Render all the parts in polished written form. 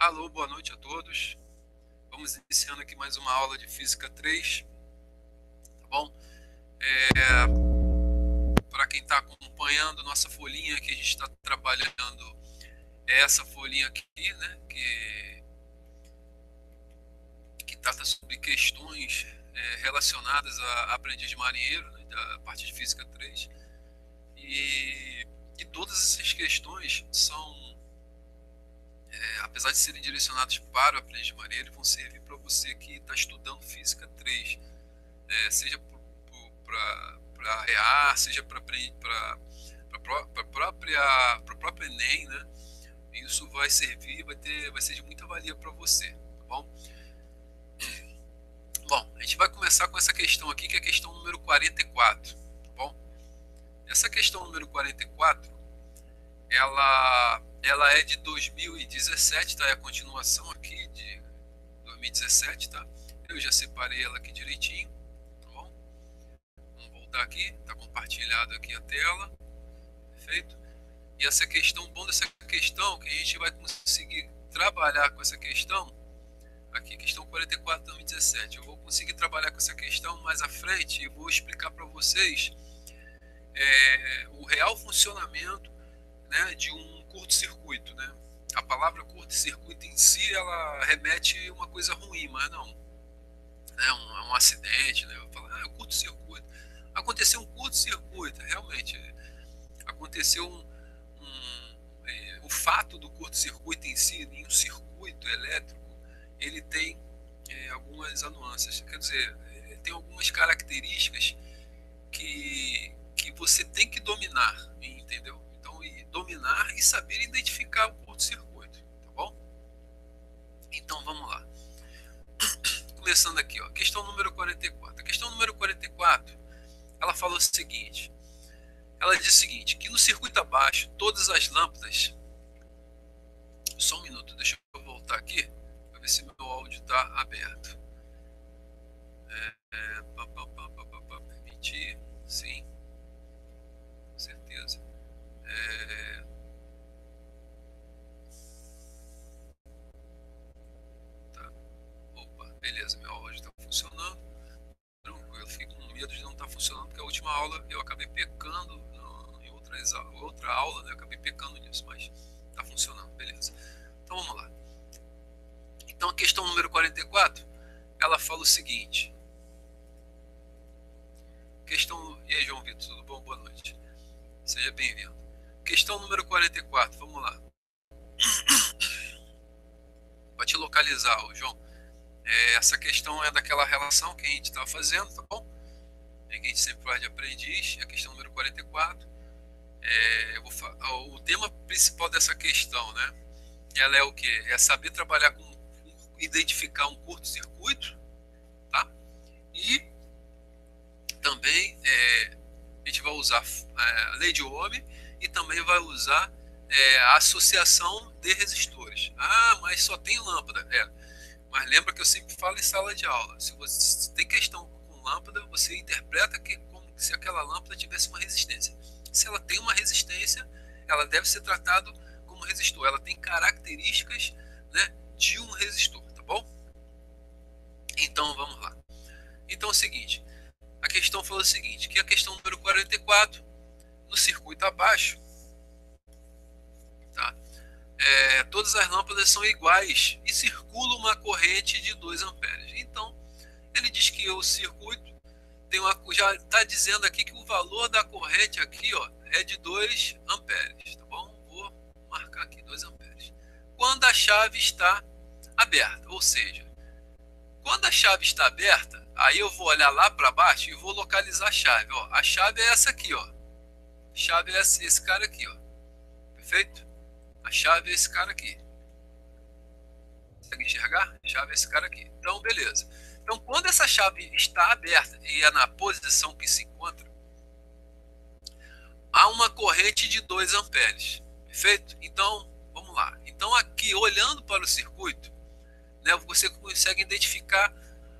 Alô, boa noite a todos. Vamos iniciando aqui mais uma aula de Física 3, tá bom? Para quem está acompanhando nossa folhinha que a gente está trabalhando, é essa folhinha aqui, né? Que trata sobre questões relacionadas a aprendiz de marinheiro, né, da parte de Física 3. E todas essas questões são, apesar de serem direcionadas para o aprendiz de marinheiro, vão servir para você que está estudando Física 3, seja para EA, seja para o próprio Enem, né? Isso vai servir, vai ser de muita valia para você, tá bom? Bom, a gente vai começar com essa questão aqui, que é a questão número 44, tá bom? Essa questão número 44, ela é de 2017, tá? É a continuação aqui de 2017, tá? Eu já separei ela aqui direitinho, tá bom? Vamos voltar aqui, tá compartilhado aqui a tela, perfeito? E essa questão, o bom dessa questão, que a gente vai conseguir trabalhar com essa questão, aqui, questão 44 de 2017, eu vou conseguir trabalhar com essa questão mais à frente e vou explicar para vocês o real funcionamento, né, de um curto-circuito, né? A palavra curto-circuito em si, ela remete a uma coisa ruim, mas não. É um acidente, né? Eu falo, é um curto-circuito. Aconteceu um curto-circuito, realmente. Aconteceu o fato do curto-circuito em si, em um circuito elétrico, ele tem algumas nuances. Quer dizer, tem algumas características que você tem que dominar, entendeu? Então, dominar e saber identificar o curto-circuito, tá bom? Então, vamos lá. Começando aqui, ó, questão número 44. A questão número 44, ela fala o seguinte. Ela diz o seguinte, que no circuito abaixo, todas as lâmpadas... Só um minuto, deixa eu voltar aqui, para ver se meu áudio está aberto. Permitir, sim, com certeza. Tá. Opa, beleza, meu áudio está funcionando. Tranquilo, eu fico com medo de não estar funcionando, porque a última aula eu acabei pecando, em outra aula, né, eu acabei pecando nisso, mas está funcionando, beleza. Então vamos lá. Então a questão número 44, ela fala o seguinte. E aí, João Vitor, tudo bom? Boa noite. Seja bem-vindo. Questão número 44, vamos lá. Para te localizar, João, essa questão é daquela relação que a gente estava fazendo, tá bom? Que a gente sempre faz de aprendiz, a questão número 44. O tema principal dessa questão, né? Ela é o que? É saber trabalhar identificar um curto-circuito, tá? E também a gente vai usar a lei de Ohm e também vai usar a associação de resistores. Ah, mas só tem lâmpada. Mas lembra que eu sempre falo em sala de aula. Se você tem questão com lâmpada, você interpreta como se aquela lâmpada tivesse uma resistência. Se ela tem uma resistência, ela deve ser tratada como resistor. Ela tem características, né, de um resistor, tá bom? Então vamos lá. Então é o seguinte, a questão fala o seguinte, que a questão número 44, no circuito abaixo, tá? Todas as lâmpadas são iguais e circula uma corrente de 2 amperes. Então, ele diz que o circuito já está dizendo aqui que o valor da corrente aqui, ó, é de 2 amperes, tá bom? Vou marcar aqui 2 amperes. Quando a chave está aberta, ou seja, quando a chave está aberta, aí eu vou olhar lá para baixo e vou localizar a chave. Ó, a chave é essa aqui, ó. A chave é esse cara aqui, ó. Perfeito? A chave é esse cara aqui. Consegue enxergar? A chave é esse cara aqui. Então, beleza. Então, quando essa chave está aberta e é na posição que se encontra, há uma corrente de 2 amperes. Perfeito? Então, vamos lá. Então, aqui, olhando para o circuito, né, você consegue identificar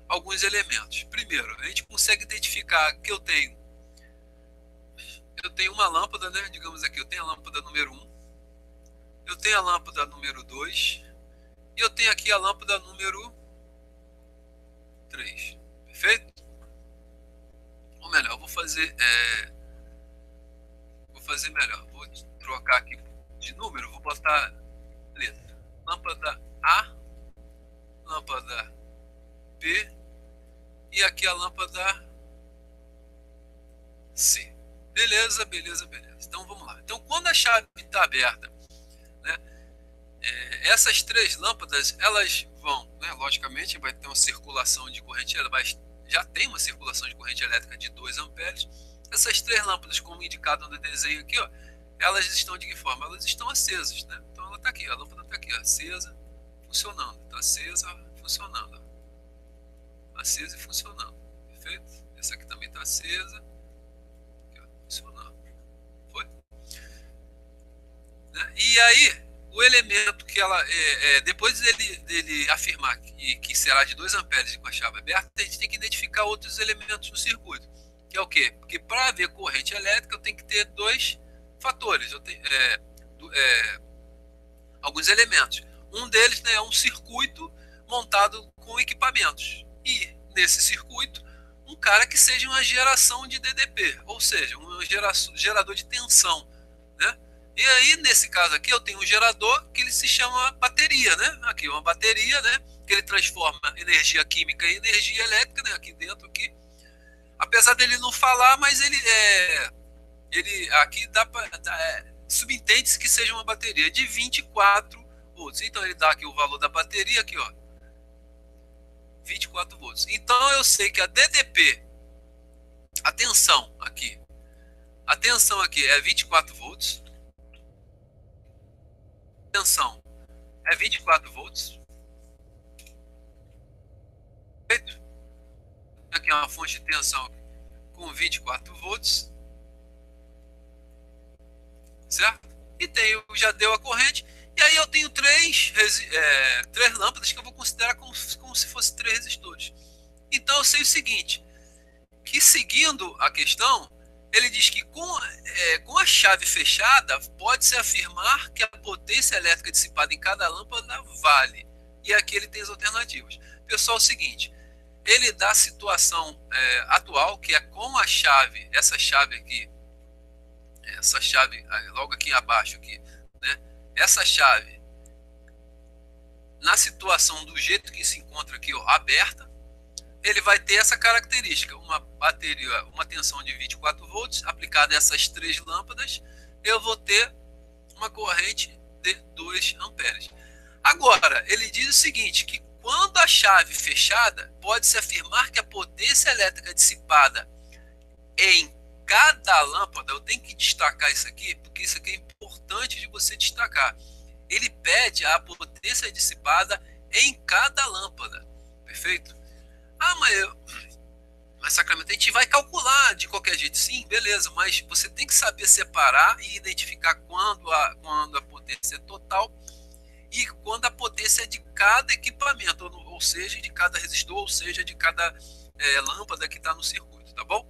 alguns elementos. Primeiro, a gente consegue identificar que eu tenho uma lâmpada, né? Digamos aqui, eu tenho a lâmpada número 1, eu tenho a lâmpada número 2 E eu tenho aqui a lâmpada número 3. Perfeito? Ou melhor, eu vou fazer melhor. Vou trocar aqui de número, vou botar letra. Lâmpada A, lâmpada B e aqui a lâmpada C. Beleza, beleza, beleza. Então vamos lá. Então quando a chave está aberta, né, essas três lâmpadas, elas vão, né, logicamente, vai ter uma circulação de corrente, já tem uma circulação de corrente elétrica de 2 amperes. Essas três lâmpadas, como indicado no desenho aqui, ó, elas estão de que forma? Elas estão acesas, né? Então ela está aqui, a lâmpada está aqui, ó, acesa, funcionando. Está acesa, funcionando. Ó. Acesa e funcionando. Perfeito? Essa aqui também está acesa. Aqui, ó, funcionando. Foi? Né? E aí, o elemento que ela, depois dele afirmar que será de 2 amperes com a chave aberta, a gente tem que identificar outros elementos no circuito. Que é o quê? Porque para haver corrente elétrica eu tenho que ter 2 fatores, alguns elementos. Um deles, né, é um circuito montado com equipamentos. E nesse circuito, um cara que seja uma geração de DDP, ou seja, um gerador de tensão. Né? E aí, nesse caso aqui, eu tenho um gerador que ele se chama bateria. Né? Aqui, uma bateria, né, que ele transforma energia química em energia elétrica, né, aqui dentro. Aqui. Apesar dele não falar, mas ele aqui subentende-se que seja uma bateria de 24 volts. Então ele dá aqui o valor da bateria aqui, ó, 24 volts. Então eu sei que a DDP, a tensão aqui é 24 volts. A tensão é 24 volts. Perfeito? Aqui é uma fonte de tensão com 24 volts, certo? E já deu a corrente, e aí eu tenho três lâmpadas que eu vou considerar como se fossem 3 resistores. Então eu sei o seguinte, que seguindo a questão, ele diz que com a chave fechada, pode-se afirmar que a potência elétrica dissipada em cada lâmpada vale. E aqui ele tem as alternativas. Pessoal, é o seguinte, ele dá a situação atual, que é com a chave, essa chave logo aqui abaixo, aqui, né? Essa chave, na situação do jeito que se encontra aqui, ó, aberta, ele vai ter essa característica, uma bateria, uma tensão de 24 volts, aplicada a essas 3 lâmpadas, eu vou ter uma corrente de 2 amperes. Agora, ele diz o seguinte, que quando a chave fechada, pode-se afirmar que a potência elétrica dissipada em cada lâmpada, eu tenho que destacar isso aqui, porque isso aqui é importante de você destacar. Ele pede a potência dissipada em cada lâmpada. Perfeito? Ah, mas Sacramento, a gente vai calcular de qualquer jeito. Sim, beleza, mas você tem que saber separar e identificar quando a potência é total e quando a potência é de cada equipamento, ou seja, de cada resistor, ou seja, de cada lâmpada que está no circuito, tá bom?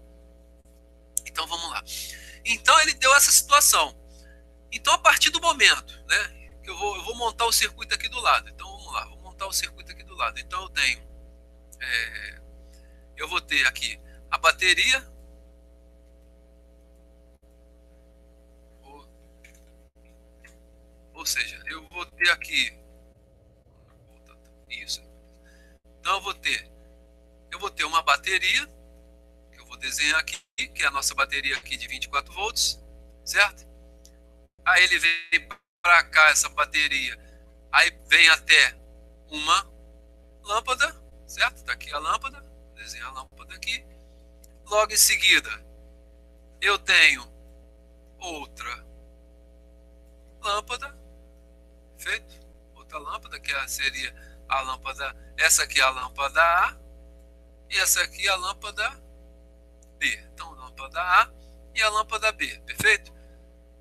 Então vamos lá. Então ele deu essa situação. Então a partir do momento, né, que eu vou montar o circuito aqui do lado. Então vamos lá, vou montar o circuito aqui do lado. Então eu tenho, eu vou ter aqui a bateria, ou seja, eu vou ter aqui isso. Então eu vou ter uma bateria que eu vou desenhar aqui, que é a nossa bateria aqui de 24 volts, certo? Aí ele vem para cá essa bateria, aí vem até uma lâmpada, certo? Tá aqui a lâmpada, desenhar a lâmpada aqui. Logo em seguida eu tenho outra lâmpada, feito? Outra lâmpada que seria a lâmpada, essa aqui é a lâmpada A e essa aqui é a lâmpada B. Então, a lâmpada A e a lâmpada B, perfeito?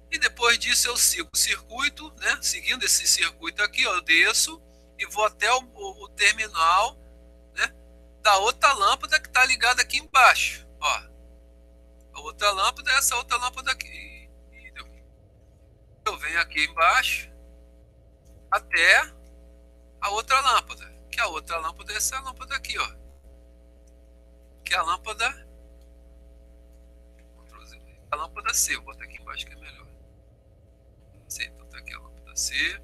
E depois disso eu sigo o circuito, né? Seguindo esse circuito aqui, eu desço e vou até o terminal, né, da outra lâmpada que está ligada aqui embaixo. Ó, a outra lâmpada é essa outra lâmpada aqui. Eu venho aqui embaixo até a outra lâmpada. Que a outra lâmpada é essa lâmpada aqui, ó. Que é a lâmpada C. Vou botar aqui embaixo que é melhor. C, então tá aqui a lâmpada C.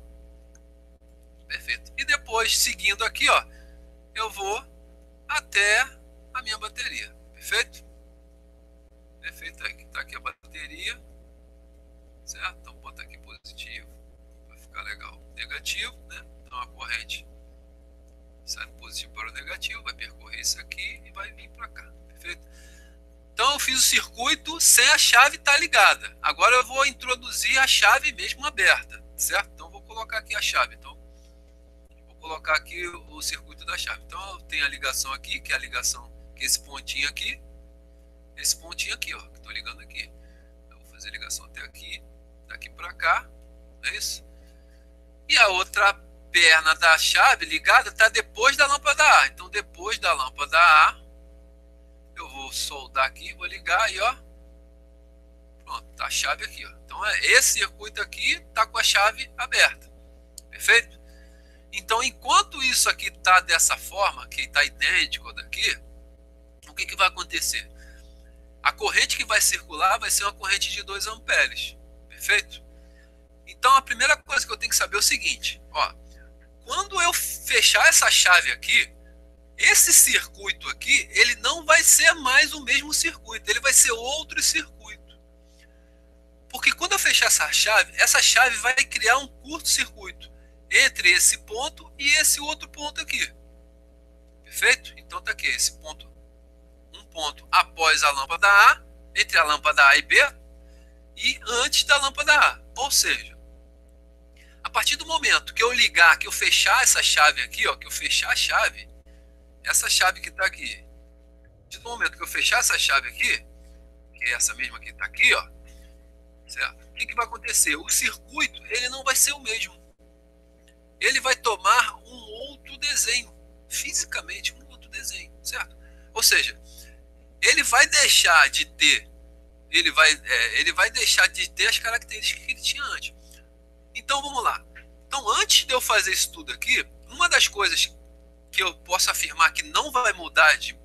Perfeito. E depois, seguindo aqui, ó, eu vou até a minha bateria. Perfeito? Perfeito. Aqui tá aqui a bateria. Certo? Então, vou botar aqui positivo. Vai ficar legal. Negativo, né? Então, a corrente sai do positivo para o negativo, vai percorrer isso aqui e vai vir para cá. Perfeito? Então, eu fiz o circuito sem a chave estar ligada. Agora, eu vou introduzir a chave mesmo aberta. Certo? Então, vou colocar aqui a chave. Então, vou colocar aqui o circuito da chave. Então, eu tenho a ligação aqui, que é a ligação, que é esse pontinho aqui, ó, que estou ligando aqui. Eu vou fazer a ligação até aqui, daqui para cá, não é isso? E a outra perna da chave ligada está depois da lâmpada A. Então, depois da lâmpada A, eu vou soldar aqui, vou ligar aí, ó. Pronto, tá a chave aqui, ó. Então, esse circuito aqui está com a chave aberta. Perfeito? Então, enquanto isso aqui está dessa forma, que está idêntico ao daqui, o que vai acontecer? A corrente que vai circular vai ser uma corrente de 2 amperes. Perfeito? Então, a primeira coisa que eu tenho que saber é o seguinte, ó. Quando eu fechar essa chave aqui, esse circuito aqui, ele não vai ser mais o mesmo circuito, ele vai ser outro circuito. Porque quando eu fechar essa chave vai criar um curto-circuito entre esse ponto e esse outro ponto aqui. Perfeito? Então tá aqui esse ponto, um ponto após a lâmpada A, entre a lâmpada A e B, e antes da lâmpada A. Ou seja, a partir do momento que eu ligar, que eu fechar essa chave aqui, ó, que eu fechar a chave, essa chave que está aqui, a partir do momento que eu fechar essa chave aqui, que é essa mesma que está aqui, ó, certo? O que vai acontecer? O circuito, ele não vai ser o mesmo. Ele vai tomar um outro desenho, fisicamente um outro desenho, certo? Ou seja, ele vai deixar de ter, ele vai deixar de ter as características que ele tinha antes. Então vamos lá. Então, antes de eu fazer isso tudo aqui, uma das coisas que eu posso afirmar que não vai mudar de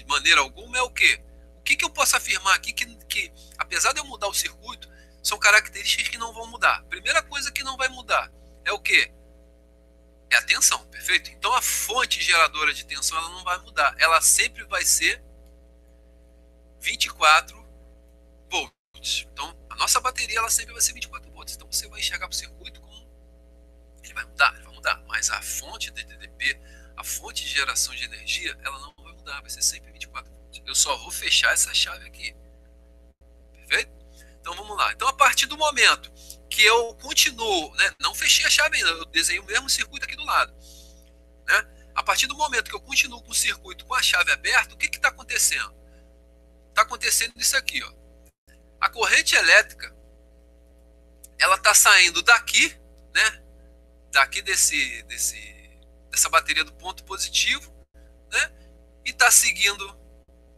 maneira alguma é o quê? O que eu posso afirmar aqui que, apesar de eu mudar o circuito, são características que não vão mudar. Primeira coisa que não vai mudar é o quê? É a tensão, perfeito? Então, a fonte geradora de tensão ela não vai mudar. Ela sempre vai ser 24 volts. Então, a nossa bateria ela sempre vai ser 24 volts. Então, você vai enxergar para o circuito como ele vai mudar, mas a fonte de DDP, a fonte de geração de energia, ela não vai mudar, vai ser sempre 24 volts. Eu só vou fechar essa chave aqui. Perfeito? Então, vamos lá. Então, a partir do momento que eu continuo, né, não fechei a chave ainda, eu desenho o mesmo circuito aqui do lado. Né? A partir do momento que eu continuo com o circuito com a chave aberta, o que está acontecendo? Está acontecendo isso aqui, ó. A corrente elétrica, ela está saindo daqui, né? Daqui dessa bateria do ponto positivo, né? E está seguindo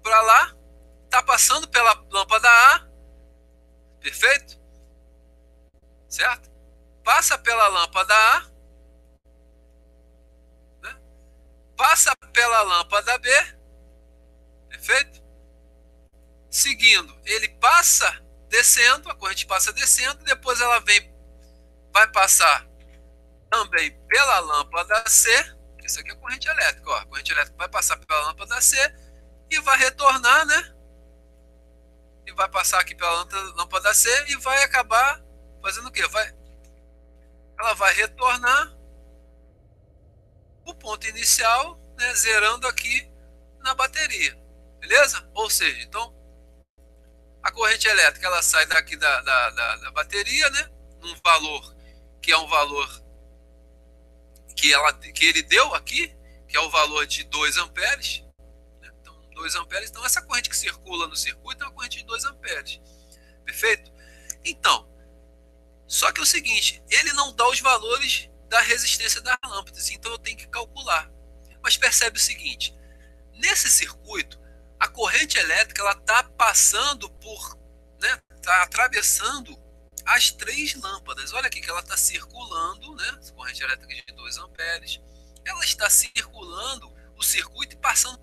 para lá, está passando pela lâmpada A, perfeito? Certo? Passa pela lâmpada A, né? Passa pela lâmpada B, perfeito? Seguindo, ele passa descendo, a corrente passa descendo, depois ela vai passar também pela lâmpada C, isso aqui é a corrente elétrica, ó. A corrente elétrica vai passar pela lâmpada C e vai retornar, né? E vai passar aqui pela lâmpada C e vai acabar fazendo o quê? Ela vai retornar o ponto inicial, né? Zerando aqui na bateria, beleza? Ou seja, então a corrente elétrica ela sai daqui da bateria, né? Num valor que é um valor que ele deu aqui, que é o valor de 2 amperes. Né? Então, 2 amperes. Então, essa corrente que circula no circuito é uma corrente de 2 amperes. Perfeito? Então, só que é o seguinte, ele não dá os valores da resistência das lâmpadas, então eu tenho que calcular. Mas percebe o seguinte, nesse circuito, a corrente elétrica ela está passando por, né, está atravessando as 3 lâmpadas. Olha aqui que ela está circulando, né? Corrente elétrica de 2 amperes. Ela está circulando o circuito e passando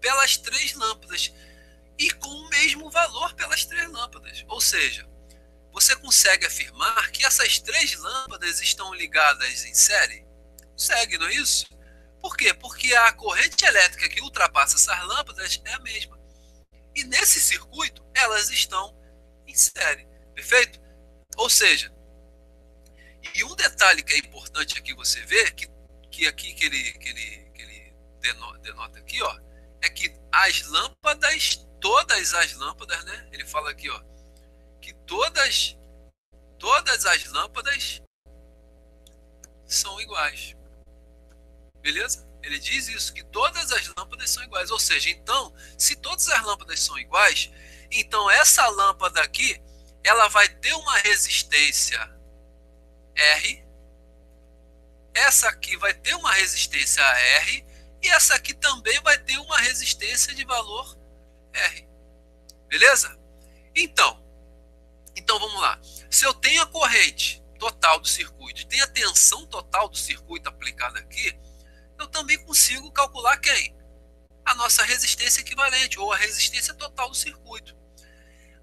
pelas 3 lâmpadas. E com o mesmo valor pelas 3 lâmpadas. Ou seja, você consegue afirmar que essas 3 lâmpadas estão ligadas em série? Consegue, não é isso? Por quê? Porque a corrente elétrica que ultrapassa essas lâmpadas é a mesma. E nesse circuito, elas estão em série. Perfeito? Ou seja, e um detalhe que é importante aqui você ver, que aqui que ele denota aqui, ó, é que as lâmpadas, todas as lâmpadas, né? Ele fala aqui, ó, que todas as lâmpadas são iguais. Beleza? Ele diz isso, que todas as lâmpadas são iguais. Ou seja, então, se todas as lâmpadas são iguais, então essa lâmpada aqui, ela vai ter uma resistência R, essa aqui vai ter uma resistência R, e essa aqui também vai ter uma resistência de valor R. Beleza? Então vamos lá. Se eu tenho a corrente total do circuito e tenho a tensão total do circuito aplicada aqui, eu também consigo calcular quem? A nossa resistência equivalente, ou a resistência total do circuito.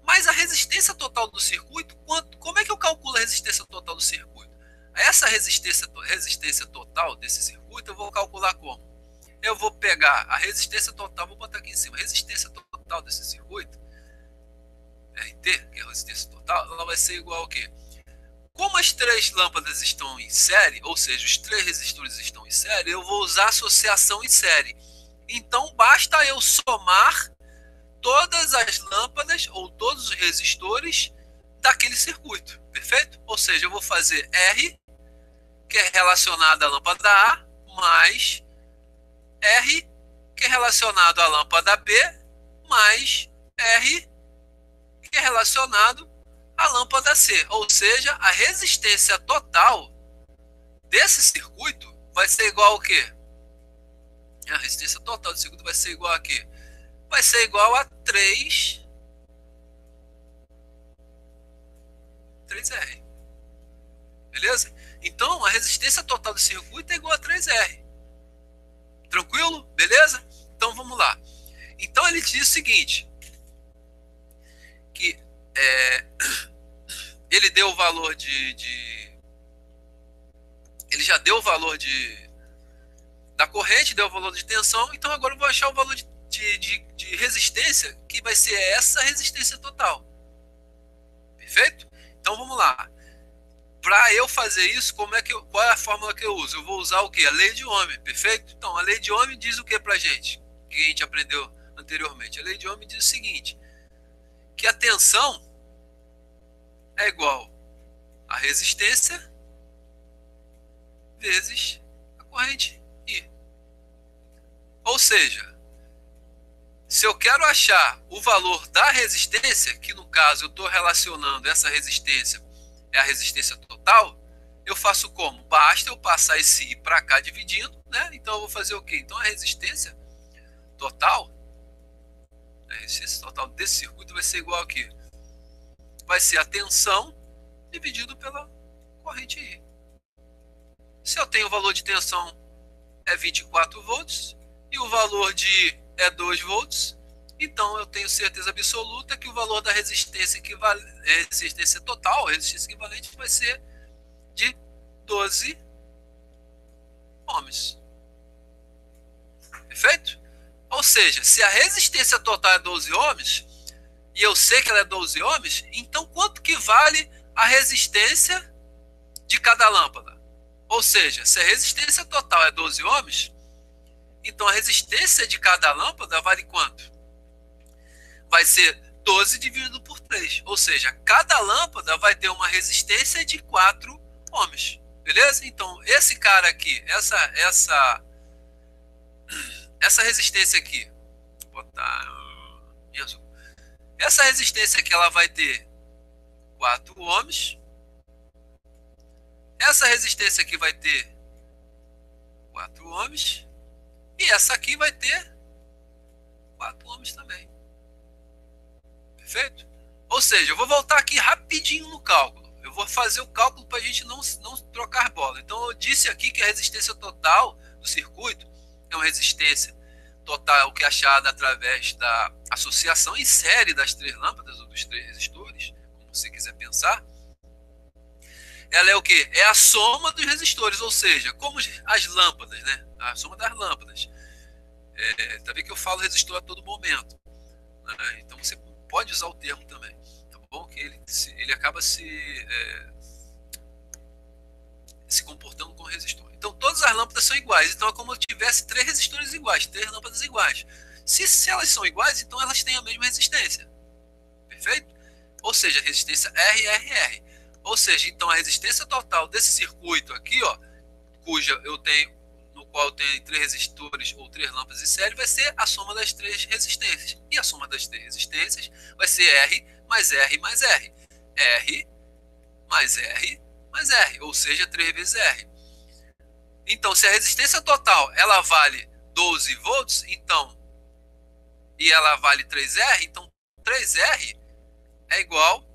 Mas a resistência total do circuito, como é que eu calculo a resistência total do circuito? Essa resistência total desse circuito, eu vou calcular como? Eu vou pegar a resistência total, vou botar aqui em cima, a resistência total desse circuito, RT, que é a resistência total, ela vai ser igual ao quê? Como as 3 lâmpadas estão em série, ou seja, os 3 resistores estão em série, eu vou usar associação em série. Então, basta eu somar todas as lâmpadas ou todos os resistores daquele circuito, perfeito? Ou seja, eu vou fazer R, que é relacionado à lâmpada A, mais R, que é relacionado à lâmpada B, mais R, que é relacionado à lâmpada C. Ou seja, a resistência total desse circuito vai ser igual ao quê? A resistência total do circuito vai ser igual a quê? Vai ser igual a 3R. Beleza? Então, a resistência total do circuito é igual a 3R. Tranquilo? Beleza? Então, vamos lá. Então, ele diz o seguinte, que ele deu o valor ele já deu o valor da corrente, deu o valor de tensão, então agora eu vou achar o valor de resistência, que vai ser essa resistência total. Perfeito? Então vamos lá. Para eu fazer isso, qual é a fórmula que eu uso? Eu vou usar o quê? A lei de Ohm, perfeito? Então, a lei de Ohm diz o que para a gente? Que a gente aprendeu anteriormente. A lei de Ohm diz o seguinte, que a tensão é igual a resistência vezes a corrente I. Ou seja, se eu quero achar o valor da resistência, que no caso eu estou relacionando essa resistência é a resistência total, eu faço como? Basta eu passar esse I para cá dividindo, né? Então eu vou fazer o quê? Então a resistência total desse circuito vai ser igual a quê? Vai ser a tensão dividido pela corrente I. Se eu tenho o valor de tensão é 24 volts e o valor de I é 2 volts, então eu tenho certeza absoluta que o valor da resistência total, a resistência equivalente, vai ser de 12 ohms. Perfeito? Ou seja, se a resistência total é 12 ohms, e eu sei que ela é 12 ohms, então quanto que vale a resistência de cada lâmpada? Ou seja, se a resistência total é 12 ohms, então a resistência de cada lâmpada vale quanto? Vai ser 12 dividido por 3. Ou seja, cada lâmpada vai ter uma resistência de 4 ohms. Beleza? Então, esse cara aqui, essa resistência aqui, vou botar isso. Essa resistência aqui, ela vai ter 4 ohms. Essa resistência aqui vai ter 4 ohms. E essa aqui vai ter 4 ohms também. Perfeito? Ou seja, eu vou voltar aqui rapidinho rapidinho no cálculo. Eu vou fazer o cálculo para a gente não trocar bola. Então, eu disse aqui que a resistência total do circuito é uma resistência total que é achada através da associação em série das 3 lâmpadas ou dos 3 resistores, como você quiser pensar. Ela é o quê? É a soma dos resistores, ou seja, como as lâmpadas, né? A soma das lâmpadas. Tá vendo que eu falo resistor a todo momento, né? Então você pode usar o termo também, tá bom? Que ele acaba se comportando como resistor. Então todas as lâmpadas são iguais, então é como se eu tivesse 3 resistores iguais, 3 lâmpadas iguais. Se elas são iguais, então elas têm a mesma resistência, perfeito? Ou seja, resistência RRR. Ou seja, então a resistência total desse circuito aqui, ó, no qual eu tenho 3 resistores ou 3 lâmpadas em série, vai ser a soma das 3 resistências. E a soma das 3 resistências vai ser R mais R mais R. R mais R mais R, ou seja, 3 vezes R. Então, se a resistência total ela vale 12 volts, então, e ela vale 3R, então 3R é igual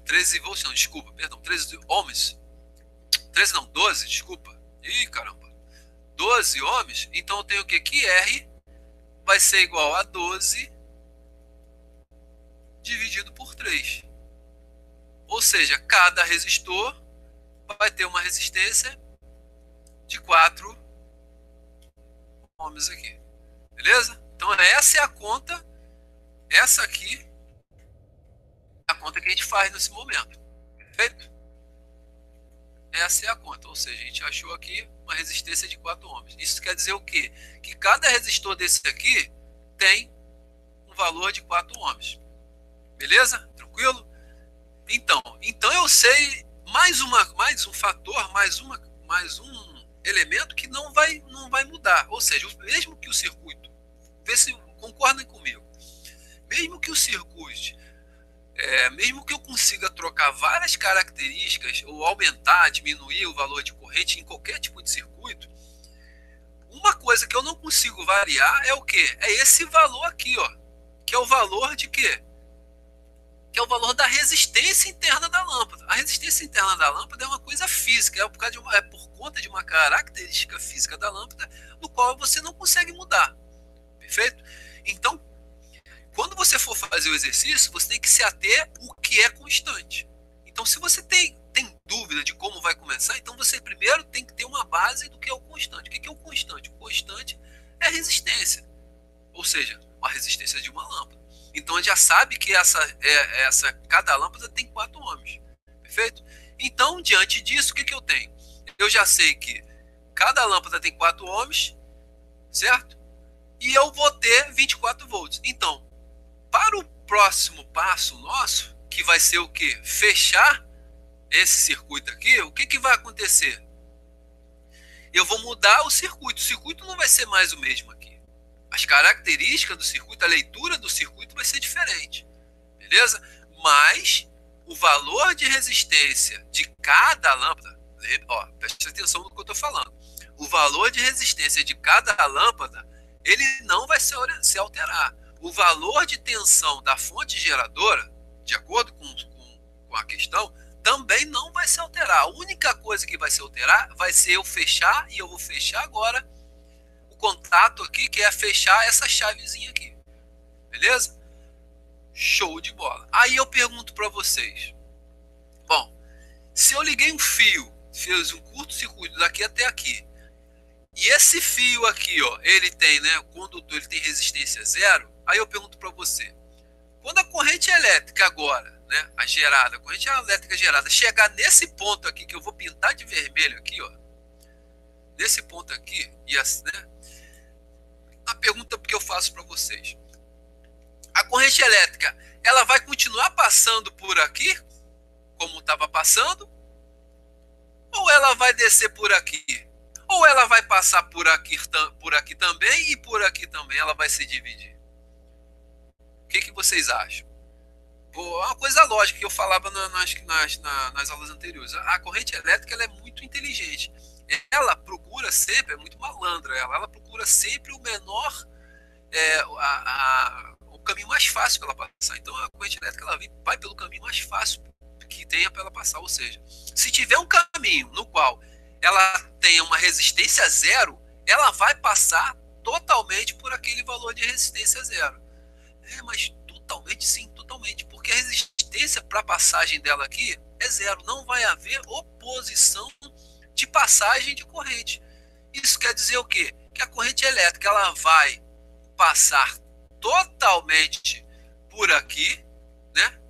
13 volts, não, desculpa, perdão, 13 ohms. 13 não, 12, desculpa. Ih, caramba. 12 ohms, então eu tenho o quê? Que R vai ser igual a 12 dividido por 3. Ou seja, cada resistor vai ter uma resistência de 4 ohms aqui. Beleza? Então essa é a conta. Essa aqui é a conta que a gente faz nesse momento. Perfeito? Essa é a conta. Ou seja, a gente achou aqui uma resistência de 4 ohms. Isso quer dizer o quê? Que cada resistor desse aqui tem um valor de 4 ohms. Beleza? Tranquilo? Então eu sei mais um fator, mais um elemento que não vai mudar. Ou seja, mesmo que o circuito, vê se concordem comigo, mesmo que o circuito, mesmo que eu consiga trocar várias características ou aumentar, diminuir o valor de corrente em qualquer tipo de circuito, uma coisa que eu não consigo variar é o quê? É esse valor aqui, ó, que é o valor de quê? Que é o valor da resistência interna da lâmpada. A resistência interna da lâmpada é uma coisa física, é por conta de uma característica física da lâmpada, no qual você não consegue mudar. Perfeito? Então, quando você for fazer o exercício, você tem que se ater o que é constante. Então, se você tem dúvida de como vai começar, então você primeiro tem que ter uma base do que é o constante. O que é o constante? O constante é a resistência, ou seja, a resistência de uma lâmpada. Então, a gente já sabe que cada lâmpada tem 4 ohms. Perfeito? Então, diante disso, o que eu tenho? Eu já sei que cada lâmpada tem 4 ohms, certo? E eu vou ter 24 volts. Então, para o próximo passo nosso, que vai ser o quê? Fechar esse circuito aqui, o que vai acontecer? Eu vou mudar o circuito. O circuito não vai ser mais o mesmo aqui. As características do circuito, a leitura do circuito vai ser diferente. Beleza? Mas o valor de resistência de cada lâmpada, ó, preste atenção no que eu estou falando. O valor de resistência de cada lâmpada, ele não vai se alterar. O valor de tensão da fonte geradora, de acordo com a questão, também não vai se alterar. A única coisa que vai se alterar vai ser eu fechar, e eu vou fechar agora o contato aqui, que é fechar essa chavezinha aqui. Beleza? Show de bola. Aí eu pergunto para vocês. Bom, se eu liguei um fio, fiz um curto-circuito daqui até aqui, e esse fio aqui, ó, ele tem, né, o condutor, ele tem resistência 0, aí eu pergunto para você, quando a corrente elétrica agora, né, a corrente elétrica gerada, chegar nesse ponto aqui, que eu vou pintar de vermelho aqui, ó, nesse ponto aqui, e assim, né, a pergunta que eu faço para vocês, a corrente elétrica, ela vai continuar passando por aqui, como estava passando, ou ela vai descer por aqui? Ou ela vai passar por aqui também e por aqui também ela vai se dividir? O que vocês acham? Uma coisa lógica que eu falava nas aulas anteriores. A corrente elétrica ela é muito inteligente. Ela procura sempre, é muito malandra, ela procura sempre o menor, o caminho mais fácil para ela passar. Então a corrente elétrica ela vai pelo caminho mais fácil que tenha para ela passar. Ou seja, se tiver um caminho no qual ela tenha uma resistência zero, ela vai passar totalmente por aquele valor de resistência zero. Mas totalmente sim, totalmente. Porque a resistência para a passagem dela aqui é zero. Não vai haver oposição de passagem de corrente. Isso quer dizer o quê? Que a corrente elétrica ela vai passar totalmente por aqui, né?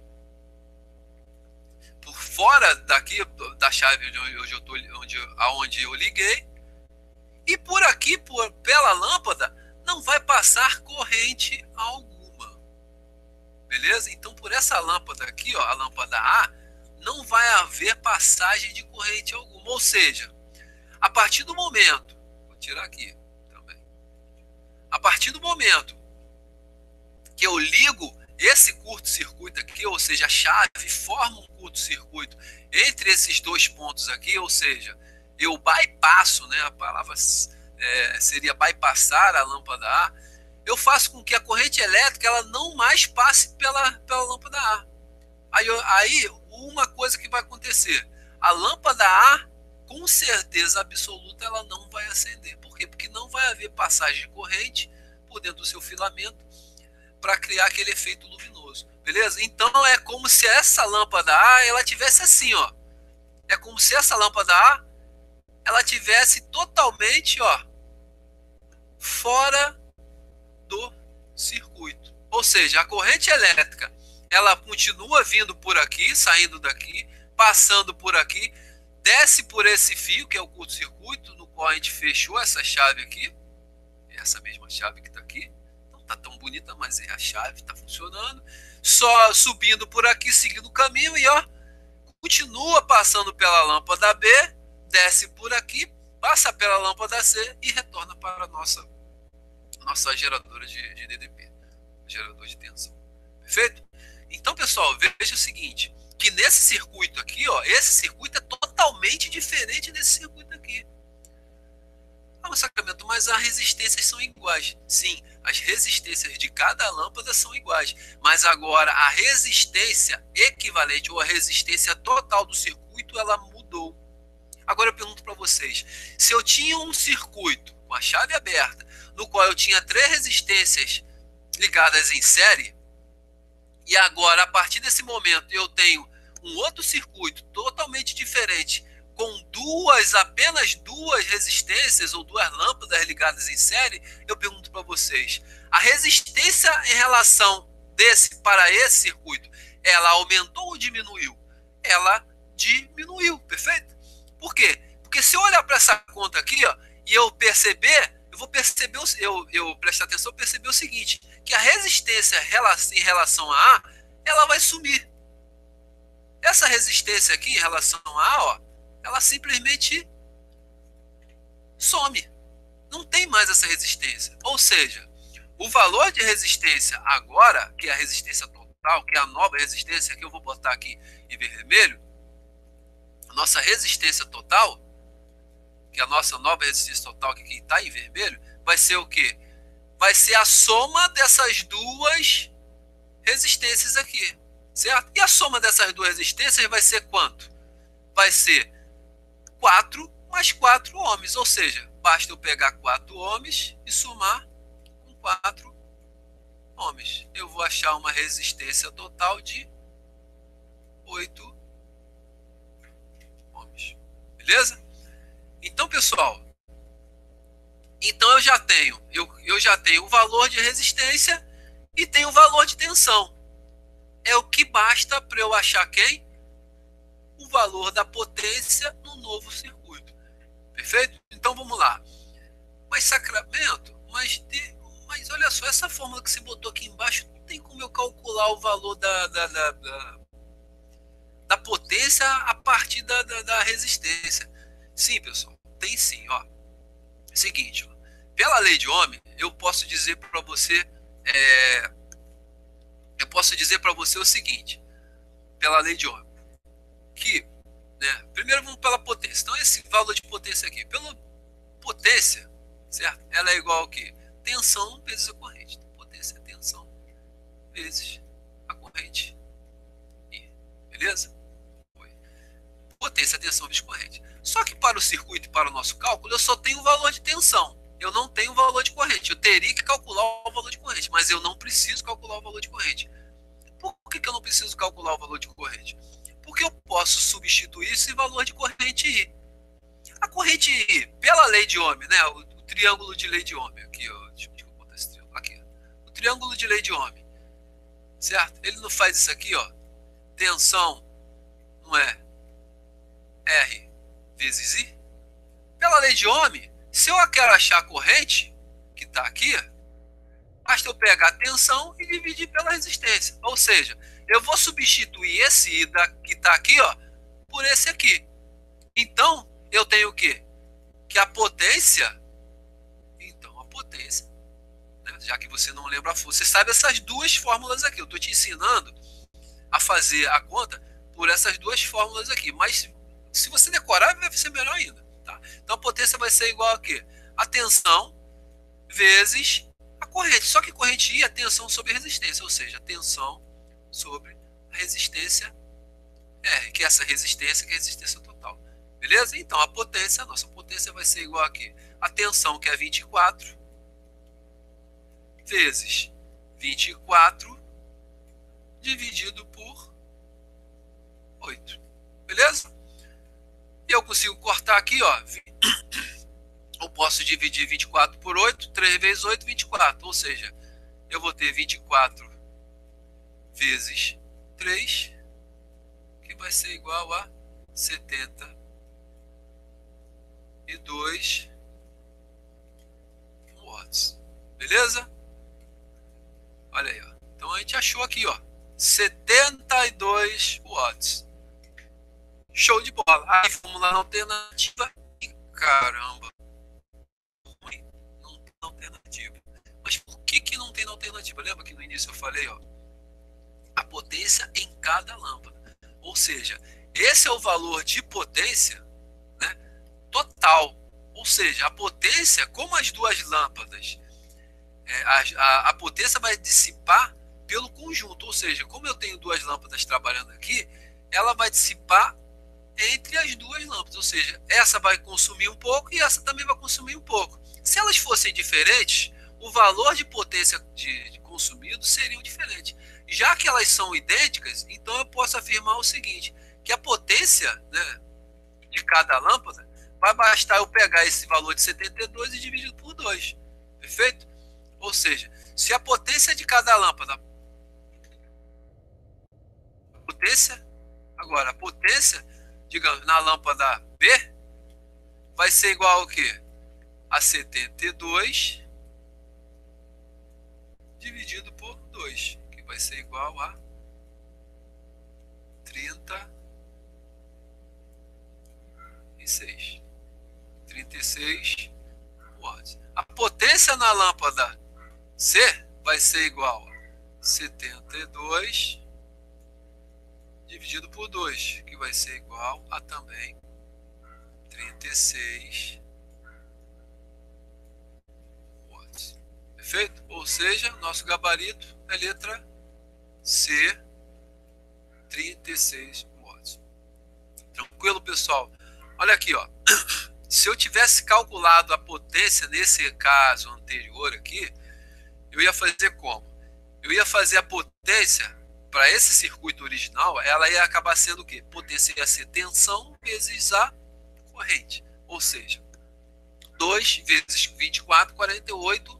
Por fora daqui da chave aonde eu liguei, e por aqui, pela lâmpada, não vai passar corrente alguma. Beleza? Então, por essa lâmpada aqui, ó, a lâmpada A, não vai haver passagem de corrente alguma. Ou seja, a partir do momento, vou tirar aqui também, a partir do momento que eu ligo esse curto-circuito aqui, ou seja, a chave forma um curto-circuito entre esses dois pontos aqui, ou seja, eu bypasso, né, a palavra seria bypassar a lâmpada A, eu faço com que a corrente elétrica ela não mais passe pela lâmpada A. Aí, uma coisa que vai acontecer, a lâmpada A, com certeza absoluta, ela não vai acender. Por quê? Porque não vai haver passagem de corrente por dentro do seu filamento para criar aquele efeito luminoso. Beleza? Então, é como se essa lâmpada A, ela tivesse assim, ó. É como se essa lâmpada A, ela tivesse totalmente, ó, fora do circuito. Ou seja, a corrente elétrica, ela continua vindo por aqui, saindo daqui, passando por aqui, desce por esse fio, que é o curto-circuito, no qual a gente fechou essa chave aqui, essa mesma chave que está aqui, não está tão bonita, mas é a chave, está funcionando, só subindo por aqui, seguindo o caminho, e ó, continua passando pela lâmpada B, desce por aqui, passa pela lâmpada C e retorna para a nossa geradora de DDP, gerador de tensão. Perfeito? Então, pessoal, veja o seguinte, que nesse circuito aqui, ó, esse circuito é totalmente diferente desse circuito aqui. Ah, Sacramento, mas as resistências são iguais. Sim, as resistências de cada lâmpada são iguais. Mas agora a resistência equivalente ou a resistência total do circuito, ela mudou. Agora eu pergunto para vocês, se eu tinha um circuito com a chave aberta, no qual eu tinha 3 resistências ligadas em série, e agora, a partir desse momento, eu tenho um outro circuito totalmente diferente, com apenas duas resistências ou 2 lâmpadas ligadas em série, eu pergunto para vocês, a resistência em relação para esse circuito, ela aumentou ou diminuiu? Ela diminuiu, perfeito? Por quê? Porque se eu olhar para essa conta aqui, ó, e eu perceber, eu vou perceber, eu prestar atenção, perceber o seguinte, que a resistência em relação a A, ela vai sumir. Essa resistência aqui em relação a A, ó, ela simplesmente some. Não tem mais essa resistência. Ou seja, o valor de resistência agora, que é a resistência total, que é a nova resistência, que eu vou botar aqui em vermelho, a nossa resistência total, que é a nossa nova resistência total, que está em vermelho, vai ser o quê? Vai ser a soma dessas 2 resistências aqui, certo? E a soma dessas 2 resistências vai ser quanto? Vai ser 4 mais 4 ohms, ou seja, basta eu pegar 4 ohms e somar com 4 ohms. Eu vou achar uma resistência total de 8 ohms. Beleza? Então, pessoal, eu já tenho o valor de resistência e tenho o valor de tensão. É o que basta para eu achar quem? O valor da potência no novo circuito. Perfeito? Então vamos lá. Mas Sacramento, mas olha só, essa fórmula que você botou aqui embaixo, não tem como eu calcular o valor da potência a partir da resistência. Sim, pessoal, tem sim. Ó. Seguinte, ó, pela lei de Ohm, eu posso dizer para você, o seguinte, pela lei de Ohm, que, né, primeiro vamos pela potência. Então esse valor de potência aqui, pela potência, certo? Ela é igual ao quê? Tensão vezes a corrente. Então, potência é tensão vezes a corrente I. Beleza? potência, tensão, vezes corrente. Só que para o circuito e para o nosso cálculo, eu só tenho o valor de tensão. Eu não tenho o valor de corrente. Eu teria que calcular o valor de corrente, mas eu não preciso calcular o valor de corrente. Por que eu não preciso calcular o valor de corrente? Porque eu posso substituir esse valor de corrente I. A corrente I, pela lei de Ohm, né? O triângulo de lei de Ohm. Aqui, ó. Deixa eu botar esse triângulo. Aqui. O triângulo de lei de Ohm. Certo? Ele não faz isso aqui, ó. Tensão não é R vezes I? Pela lei de Ohm, se eu quero achar a corrente, que está aqui, basta eu pegar a tensão e dividir pela resistência. Ou seja, eu vou substituir esse I que está aqui, ó, por esse aqui. Então, eu tenho o quê? Que a potência... Então, a potência... Né, já que você não lembra a força, você sabe essas duas fórmulas aqui. Eu estou te ensinando a fazer a conta por essas duas fórmulas aqui. Mas, se você decorar, vai ser melhor ainda. Tá? Então, a potência vai ser igual a quê? A tensão vezes a corrente. Só que corrente I é tensão sobre resistência, ou seja, tensão sobre a resistência R, que é essa resistência, que é a resistência total. Beleza? Então, a potência, a nossa potência vai ser igual aqui. A tensão, que é 24, vezes 24, dividido por 8. Beleza? E eu consigo cortar aqui, ó. Eu posso dividir 24 por 8, 3 vezes 8, 24. Ou seja, eu vou ter 24 vezes 3, que vai ser igual a 72 watts. Beleza? Olha aí, ó. Então a gente achou aqui, ó, 72 watts. Show de bola. Aí vamos lá na alternativa. E caramba, ruim, não tem alternativa. Mas por que não tem alternativa? Lembra que no início eu falei, ó, a potência em cada lâmpada. Ou seja, esse é o valor de potência, né, total. Ou seja, a potência, como as duas lâmpadas, a potência vai dissipar pelo conjunto. Ou seja, como eu tenho duas lâmpadas trabalhando aqui, ela vai dissipar entre as duas lâmpadas. Ou seja, essa vai consumir um pouco e essa também vai consumir um pouco. Se elas fossem diferentes, o valor de potência de consumido seriam diferentes. Já que elas são idênticas, então eu posso afirmar o seguinte, que a potência, né, de cada lâmpada vai bastar eu pegar esse valor de 72 e dividir por 2. Perfeito? Ou seja, se a potência de cada lâmpada... Agora, a potência, digamos, na lâmpada B vai ser igual ao quê? A 72 dividido por 2, que vai ser igual a 36 watts. A potência na lâmpada C vai ser igual a 72 dividido por 2, que vai ser igual a também 36 watts. Perfeito? Ou seja, nosso gabarito é letra C, 36 watts. Tranquilo, pessoal? Olha aqui, ó. Se eu tivesse calculado a potência nesse caso anterior aqui, eu ia fazer como? Eu ia fazer a potência para esse circuito original, ela ia acabar sendo o quê? Potência ia ser tensão vezes a corrente. Ou seja, 2 vezes 24, 48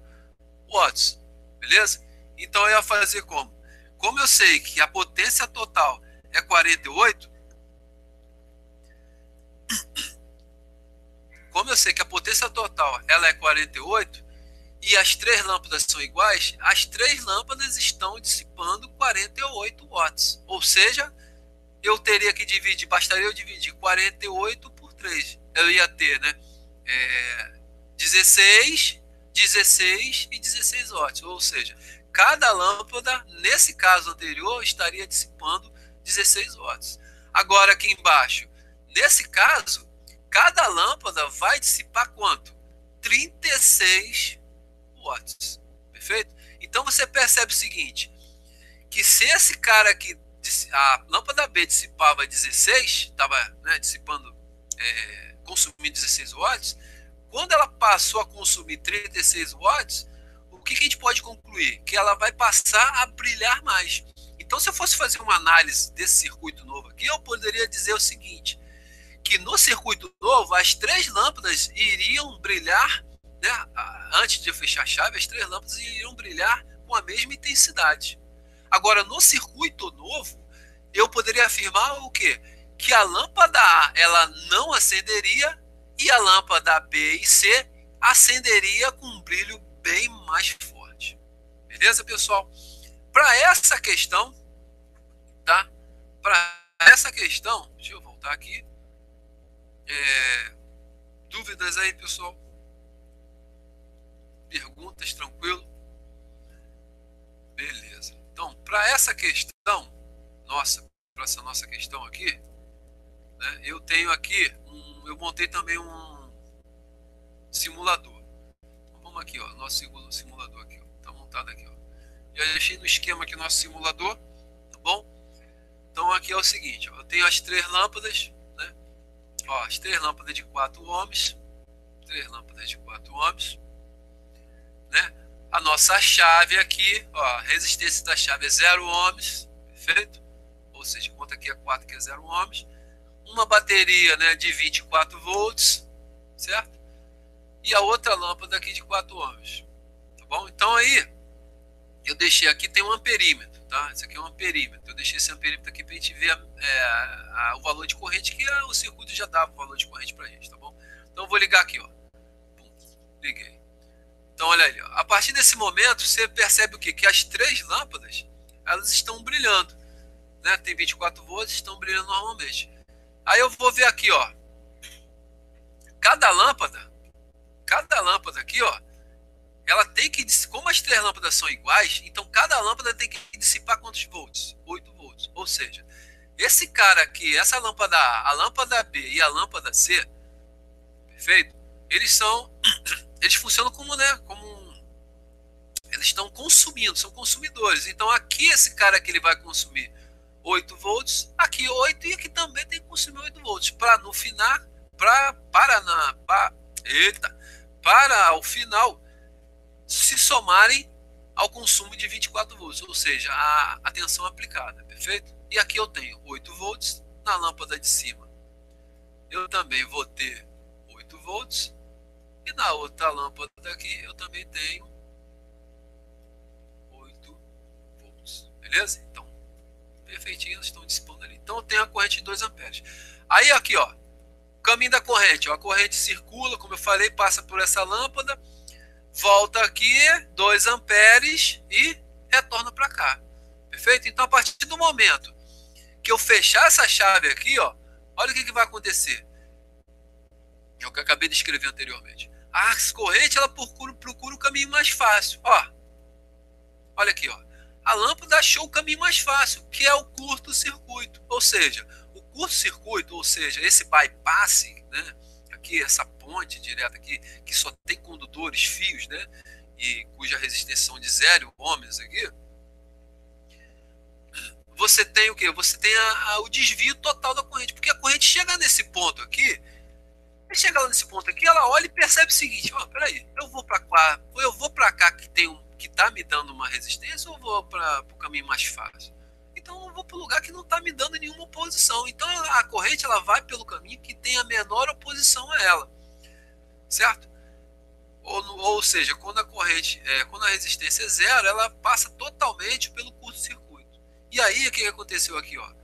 watts. Beleza? Então eu ia fazer como? Como eu sei que a potência total é 48, como eu sei que a potência total ela é 48 e as três lâmpadas são iguais, as três lâmpadas estão dissipando 48 watts. Ou seja, eu teria que dividir, bastaria eu dividir 48 por 3. Eu ia ter, né, 16 e 16 watts. Ou seja, cada lâmpada, nesse caso anterior, estaria dissipando 16 watts. Agora aqui embaixo, nesse caso, cada lâmpada vai dissipar quanto? 36 watts. Perfeito? Então você percebe o seguinte, que se esse cara aqui a lâmpada B dissipava 16, estava, né, dissipando, consumindo 16 watts. Quando ela passou a consumir 36 watts, o que a gente pode concluir? Que ela vai passar a brilhar mais. Então, se eu fosse fazer uma análise desse circuito novo aqui, eu poderia dizer o seguinte, que no circuito novo, as 3 lâmpadas iriam brilhar, né, antes de eu fechar a chave, as 3 lâmpadas iriam brilhar com a mesma intensidade. Agora, no circuito novo, eu poderia afirmar o quê? Que a lâmpada A ela não acenderia e a lâmpada B e C acenderia com um brilho bem mais forte. Beleza, pessoal? Para essa questão, tá? Para essa questão, deixa eu voltar aqui. Dúvidas aí, pessoal? Perguntas, tranquilo? Beleza. Então, para essa questão, para essa nossa questão aqui, né, eu tenho aqui, eu montei também um simulador. Então, vamos aqui, ó, nosso simulador aqui, ó, tá montado aqui, ó. Já deixei no esquema aqui nosso simulador, tá bom? Então aqui é o seguinte, ó, eu tenho as 3 lâmpadas, né? Ó, as 3 lâmpadas de 4 ohms, 3 lâmpadas de 4 ohms, né? A nossa chave aqui, ó, a resistência da chave é 0 ohms, perfeito? Ou seja, conta aqui é 4, que é 0 ohms. Uma bateria, né, de 24 volts, certo? E a outra lâmpada aqui de 4 ohms, tá bom? Então aí, eu deixei aqui, tem um amperímetro, tá? Esse aqui é um amperímetro. Eu deixei esse amperímetro aqui para a gente ver o valor de corrente, que o circuito já dava o valor de corrente para a gente, tá bom? Então eu vou ligar aqui, ó. Pum, liguei. Então olha ali, ó. A partir desse momento, você percebe o quê? Que as 3 lâmpadas, elas estão brilhando, né? Tem 24 volts, estão brilhando normalmente. Aí eu vou ver aqui, ó. Cada lâmpada aqui, ó, ela tem que, como as 3 lâmpadas são iguais, então cada lâmpada tem que dissipar quantos volts? 8 volts. Ou seja, esse cara aqui, essa lâmpada A, a lâmpada B e a lâmpada C, perfeito? Eles funcionam como, né, eles estão consumindo, são consumidores. Então aqui esse cara aqui ele vai consumir 8 volts, aqui 8 e aqui também tem que consumir 8 volts para no final, para ao final se somarem ao consumo de 24 volts, ou seja, a tensão aplicada, perfeito? E aqui eu tenho 8 volts na lâmpada de cima. Eu também vou ter 8 volts e na outra lâmpada aqui eu também tenho 8 volts, beleza? Então, perfeitinho, eles estão dissipando ali. Então eu tenho a corrente de 2 amperes. Aí aqui, ó, caminho da corrente, ó, a corrente circula, como eu falei, passa por essa lâmpada, volta aqui 2 amperes e retorna para cá. Perfeito? Então, a partir do momento que eu fechar essa chave aqui, ó, olha o que vai acontecer. É o que eu acabei de escrever anteriormente. A corrente ela procura o caminho mais fácil. Ó, olha aqui, ó. A lâmpada achou o caminho mais fácil, que é o curto-circuito. Ou seja, o curto-circuito, ou seja, esse bypass, né? Aqui, essa ponte direta aqui, que só tem condutores, fios, né? E cuja resistência são de 0 ohms aqui. Você tem o quê? Você tem o desvio total da corrente. Porque a corrente chega nesse ponto aqui, ela olha e percebe o seguinte, ó, peraí, eu vou para cá que tá me dando uma resistência ou eu vou para o caminho mais fácil? Então eu vou para o lugar que não está me dando nenhuma oposição. Então a corrente ela vai pelo caminho que tem a menor oposição a ela, certo? Ou seja, quando a resistência é 0, ela passa totalmente pelo curto-circuito. E aí o que aconteceu aqui, ó?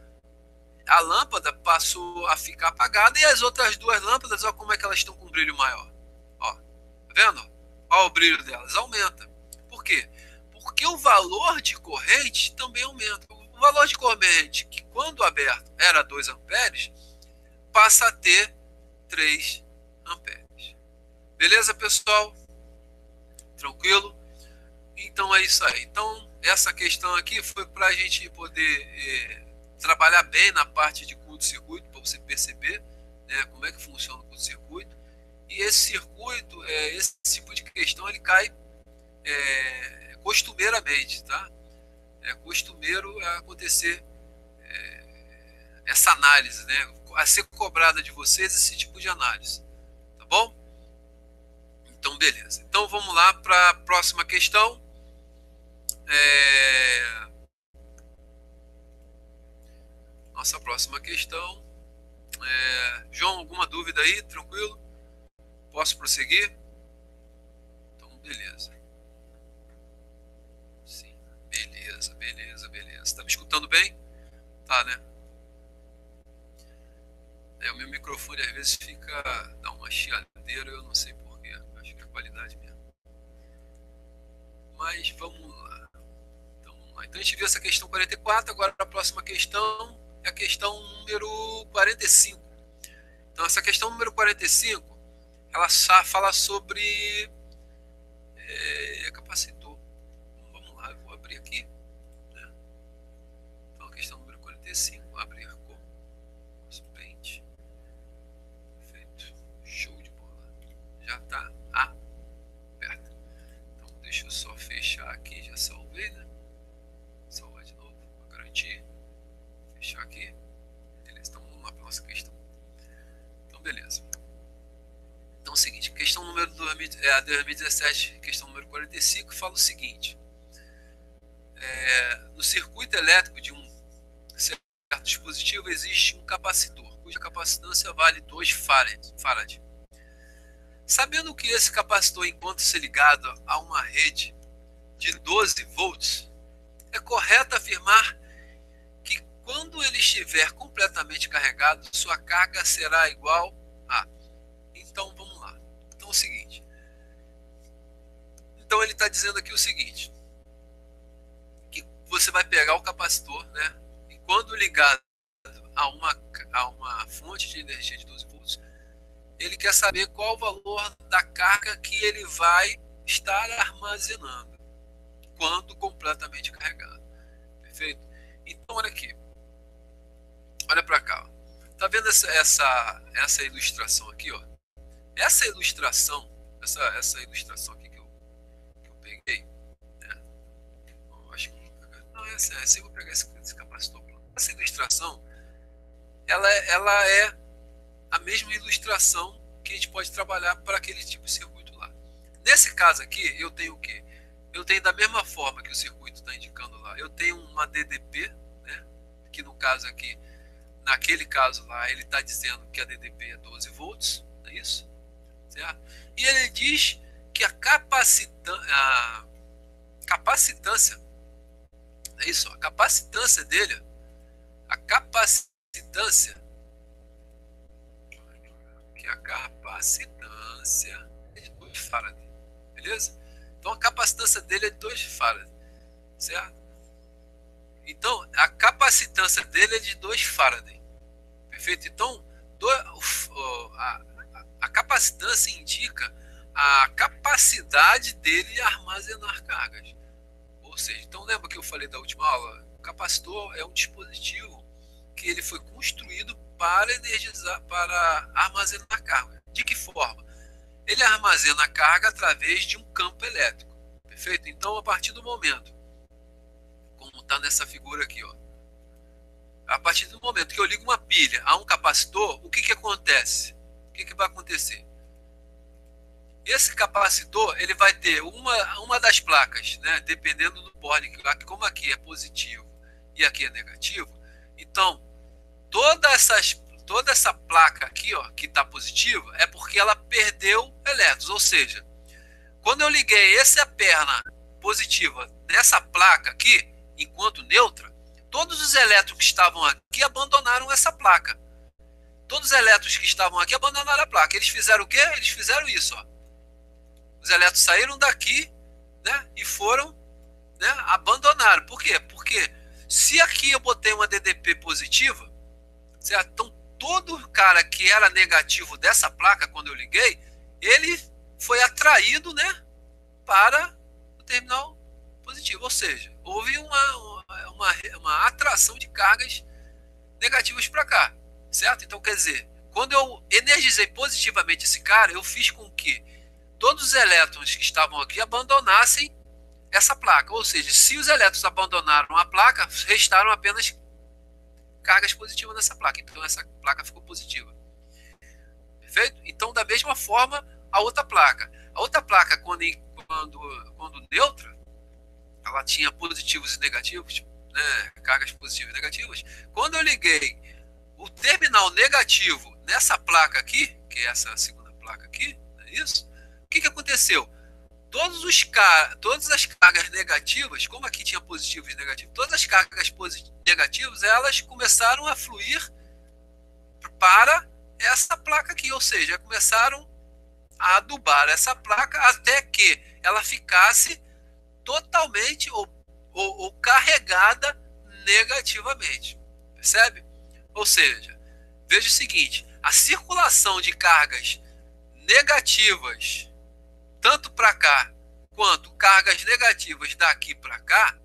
A lâmpada passou a ficar apagada e as outras 2 lâmpadas, ó, como é que elas estão com um brilho maior? Ó, tá vendo? Ó, o brilho delas aumenta. Por quê? Porque o valor de corrente também aumenta. O valor de corrente, que quando aberto era 2 amperes, passa a ter 3 amperes. Beleza, pessoal? Tranquilo? Então é isso aí. Então, essa questão aqui foi para a gente poder trabalhar bem na parte de curto-circuito, para você perceber, né, como é que funciona o curto-circuito. E esse circuito, esse tipo de questão, ele cai costumeiramente, tá? É costumeiro acontecer essa análise, né? A ser cobrada de vocês esse tipo de análise, tá bom? Então, beleza. Então, vamos lá para a próxima questão. Nossa próxima questão. João, alguma dúvida aí? Tranquilo? Posso prosseguir? Então, beleza. Sim, beleza, beleza, beleza. Tá me escutando bem? Tá, né? O meu microfone às vezes dá uma chiadeira, eu não sei porquê. Acho que é a qualidade mesmo. Mas vamos lá. Então a gente viu essa questão 44, agora a próxima questão é a questão número 45. Então essa questão número 45, ela fala sobre capacitor. Vamos lá, eu vou abrir aqui. Né? Então a questão número 45, abrir com nosso Paint. Perfeito, show de bola. Já está aberto. Então deixa eu só fechar aqui, já salvei, né? Salvar de novo, para garantir. Fechar aqui. Beleza, então vamos lá para a nossa questão. Então, beleza. Então é o seguinte, questão número 2017, questão número 45, fala o seguinte. No circuito elétrico de um certo dispositivo existe um capacitor, cuja capacitância vale 2 farad. Sabendo que esse capacitor encontra-se ligado a uma rede de 12 volts, é correto afirmar que quando ele estiver completamente carregado, sua carga será igual a... Então, vamos lá. Então, é o seguinte. Então, ele está dizendo aqui o seguinte. Que você vai pegar o capacitor, né? E quando ligado a uma fonte de energia de 12 volts, ele quer saber qual o valor da carga que ele vai estar armazenando quando completamente carregado. Perfeito? Então, olha aqui. Olha para cá. Tá vendo essa ilustração aqui, ó? Essa ilustração aqui que eu peguei, né? Eu acho que não é essa. Eu vou pegar esse capacitor. Essa ilustração, ela é a mesma ilustração que a gente pode trabalhar para aquele tipo de circuito lá. Nesse caso aqui, eu tenho o quê? Eu tenho da mesma forma que o circuito está indicando lá. Eu tenho uma DDP, né? Que no caso aqui, naquele caso lá, ele está dizendo que a DDP é 12 volts, não é isso? Certo? E ele diz que a capacitância, é isso, a capacitância dele, é de 2 farad, beleza? Então a capacitância dele é de 2 farad, certo? Então a capacitância dele é de 2 farad, perfeito? Então a capacitância indica a capacidade dele de armazenar cargas. Ou seja, então lembra que eu falei da última aula? O capacitor é um dispositivo que ele foi construído para energizar, para armazenar carga. De que forma? Ele armazena a carga através de um campo elétrico. Perfeito? Então, a partir do momento, como está nessa figura aqui, ó, a partir do momento que eu ligo uma pilha a um capacitor, o que acontece? O que vai acontecer? Esse capacitor, ele vai ter uma das placas, né, dependendo do borne, como aqui é positivo e aqui é negativo. Então, toda essa placa aqui, ó, que está positiva, é porque ela perdeu elétrons. Ou seja, quando eu liguei essa perna positiva nessa placa aqui, enquanto neutra, todos os elétrons que estavam aqui abandonaram essa placa. Todos os elétrons que estavam aqui abandonaram a placa. Eles fizeram o quê? Eles fizeram isso, ó. Os elétrons saíram daqui, né, e foram, né, abandonaram. Por quê? Porque se aqui eu botei uma DDP positiva, certo? Então todo cara que era negativo dessa placa, quando eu liguei, ele foi atraído, né, para o terminal positivo. Ou seja, houve uma atração de cargas negativas para cá, certo? Então, quer dizer, quando eu energizei positivamente esse cara, eu fiz com que todos os elétrons que estavam aqui abandonassem essa placa. Ou seja, se os elétrons abandonaram a placa, restaram apenas cargas positivas nessa placa. Então essa placa ficou positiva. Perfeito? Então, da mesma forma, a outra placa. A outra placa, quando neutra, ela tinha positivos e negativos, né, cargas positivas e negativas. Quando eu liguei o terminal negativo nessa placa aqui, que é essa segunda placa aqui, não é isso? O que aconteceu? Todas as cargas negativas, como aqui tinha positivos e negativos, todas as cargas negativas, elas começaram a fluir para essa placa aqui, ou seja, começaram a adubar essa placa até que ela ficasse totalmente ou carregada negativamente. Percebe? Ou seja, veja o seguinte, a circulação de cargas negativas tanto para cá quanto cargas negativas daqui para cá,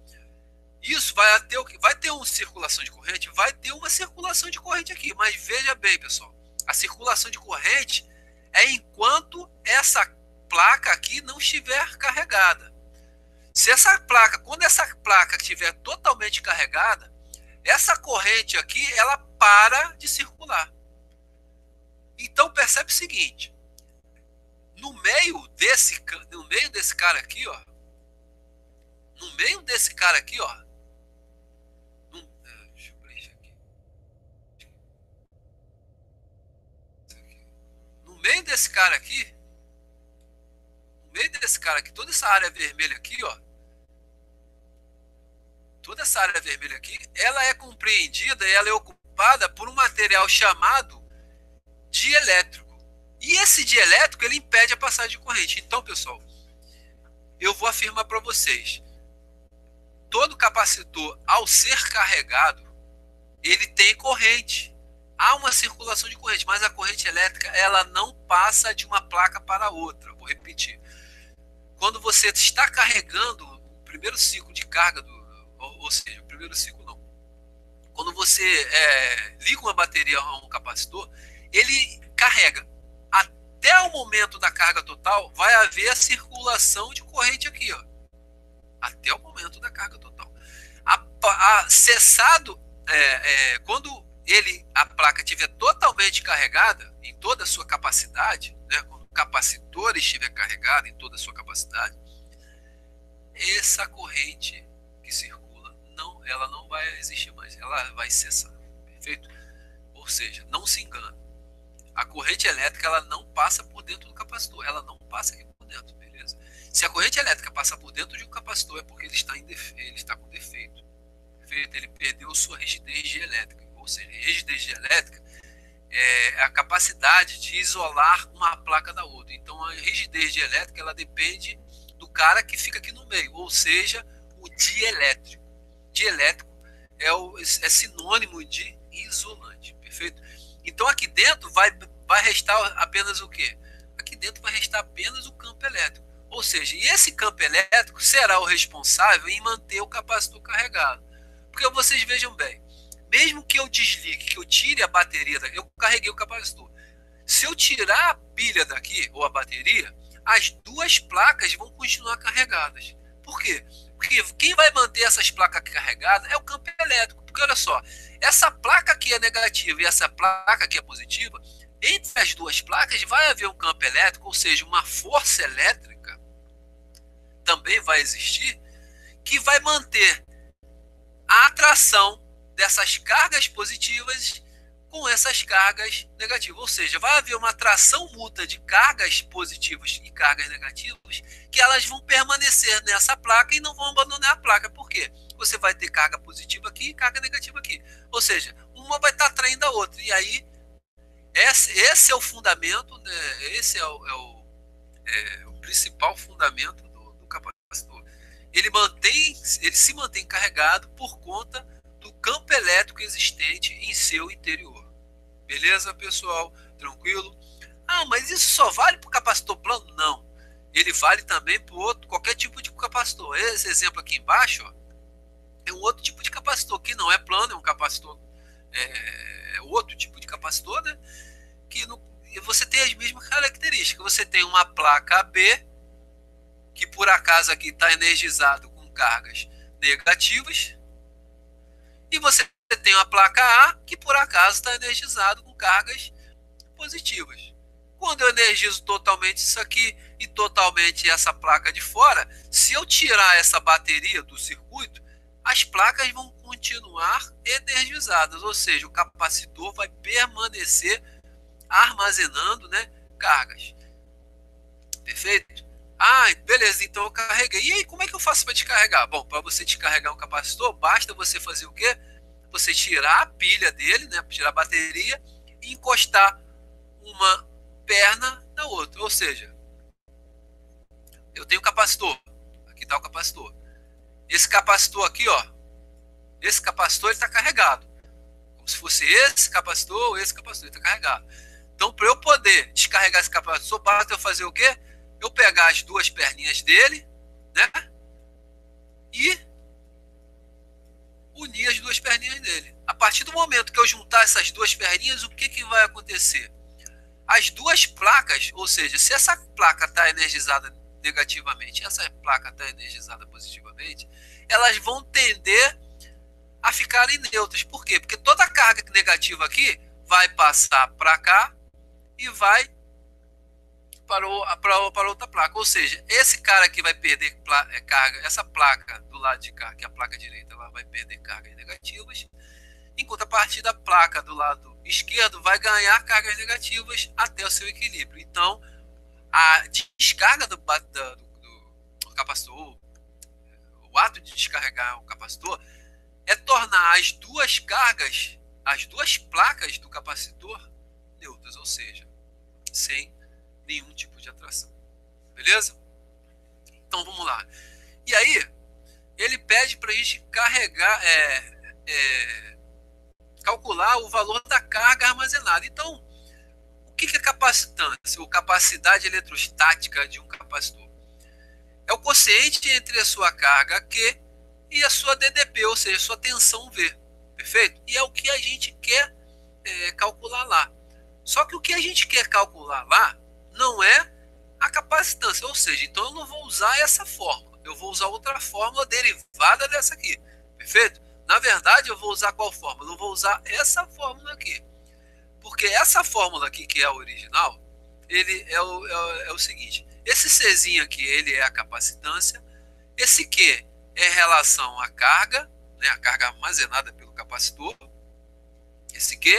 isso vai ter uma circulação de corrente, vai ter uma circulação de corrente aqui, mas veja bem, pessoal, a circulação de corrente é enquanto essa placa aqui não estiver carregada. Quando essa placa estiver totalmente carregada, essa corrente aqui, ela para de circular. Então percebe o seguinte, no meio desse cara aqui, ó, deixa eu preencher aqui. No meio desse cara aqui, toda essa área vermelha aqui, ó, ela é compreendida e ela é ocupada por um material chamado dielétrico. E esse dielétrico, ele impede a passagem de corrente. Então, pessoal, eu vou afirmar para vocês, todo capacitor, ao ser carregado, ele tem corrente. Há uma circulação de corrente, mas a corrente elétrica, ela não passa de uma placa para outra. Vou repetir. Quando você está carregando o primeiro ciclo de carga, ou seja, o primeiro ciclo não. Quando você liga uma bateria a um capacitor, ele carrega. Até o momento da carga total, vai haver a circulação de corrente aqui, ó. Até o momento da carga total. Cessado, quando a placa estiver totalmente carregada, em toda a sua capacidade, né, quando o capacitor estiver carregado em toda a sua capacidade, essa corrente que circula, ela não vai existir mais, ela vai cessar. Perfeito? Ou seja, não se engane. A corrente elétrica, ela não passa por dentro do capacitor, ela não passa aqui por dentro, beleza? Se a corrente elétrica passa por dentro de um capacitor, é porque ele está com defeito. Ele perdeu sua rigidez dielétrica, ou seja, rigidez dielétrica é a capacidade de isolar uma placa da outra. Então, a rigidez dielétrica, ela depende do cara que fica aqui no meio, ou seja, o dielétrico. Dielétrico é sinônimo de isolante, perfeito? Então aqui dentro vai restar apenas o quê? Aqui dentro vai restar apenas o campo elétrico. Ou seja, e esse campo elétrico será o responsável em manter o capacitor carregado. Porque vocês vejam bem, mesmo que eu desligue, que eu tire a bateria daqui, eu carreguei o capacitor. Se eu tirar a pilha daqui, ou a bateria, as duas placas vão continuar carregadas. Por quê? Porque quem vai manter essas placas carregadas é o campo elétrico. Porque olha só, essa placa aqui é negativa e essa placa aqui é positiva, entre as duas placas vai haver um campo elétrico, ou seja, uma força elétrica também vai existir, que vai manter a atração dessas cargas positivas com essas cargas negativas. Ou seja, vai haver uma atração mútua de cargas positivas e cargas negativas que elas vão permanecer nessa placa e não vão abandonar a placa. Por quê? Você vai ter carga positiva aqui e carga negativa aqui. Ou seja, uma vai estar atraindo a outra. E aí, esse é o fundamento, né? Esse é o principal fundamento do capacitor. Ele se mantém carregado por conta do campo elétrico existente em seu interior. Beleza, pessoal? Tranquilo? Ah, mas isso só vale para o capacitor plano? Não. Ele vale também para qualquer tipo de capacitor. Esse exemplo aqui embaixo, ó, é um outro tipo de capacitor, que não é plano, é um capacitor, outro tipo de capacitor, né? Que você tem as mesmas características. Você tem uma placa AB, que por acaso aqui está energizado com cargas negativas, e você tem uma placa A que por acaso está energizado com cargas positivas. Quando eu energizo totalmente isso aqui e totalmente essa placa de fora, se eu tirar essa bateria do circuito, as placas vão continuar energizadas, ou seja, o capacitor vai permanecer armazenando, né, cargas. Perfeito? Ah, beleza, então eu carreguei. E aí, como é que eu faço para descarregar? Bom, para você descarregar um capacitor, basta você fazer o quê? Você tirar a pilha dele, né, tirar a bateria e encostar uma perna na outra. Ou seja, eu tenho um capacitor. Aqui está o capacitor. Esse capacitor aqui, ó, esse capacitor está carregado. Como se fosse esse capacitor ou esse capacitor, ele está carregado. Então, para eu poder descarregar esse capacitor, basta eu fazer o quê? Eu pegar as duas perninhas dele, né? E unir as duas perninhas dele. A partir do momento que eu juntar essas duas perninhas, o que vai acontecer? As duas placas, ou seja, se essa placa está energizada negativamente, essa placa está energizada positivamente, elas vão tender a ficarem neutras. Por quê? Porque toda a carga negativa aqui vai passar para cá e vai para outra placa. Ou seja, esse cara aqui vai perder carga, essa placa do lado de cá, que é a placa direita, ela vai perder cargas negativas, enquanto a partir da placa do lado esquerdo vai ganhar cargas negativas até o seu equilíbrio. Então, a descarga do capacitor, o ato de descarregar o capacitor, é tornar as duas cargas, as duas placas do capacitor neutras, ou seja, sem nenhum tipo de atração. Beleza? Então vamos lá. E aí, ele pede para a gente carregar, calcular o valor da carga armazenada. Então, o que é capacitância ou capacidade eletrostática de um capacitor? É o quociente entre a sua carga Q e a sua DDP, ou seja, a sua tensão V. Perfeito? E é o que a gente quer calcular lá. Só que o que a gente quer calcular lá não é a capacitância, ou seja, então eu não vou usar essa fórmula, eu vou usar outra fórmula derivada dessa aqui, perfeito? Na verdade, eu vou usar qual fórmula? Eu vou usar essa fórmula aqui, porque essa fórmula aqui, que é a original, ele é o seguinte, esse Czinho aqui, ele é a capacitância, esse Q é em relação à carga, né, a carga armazenada pelo capacitor, esse Q,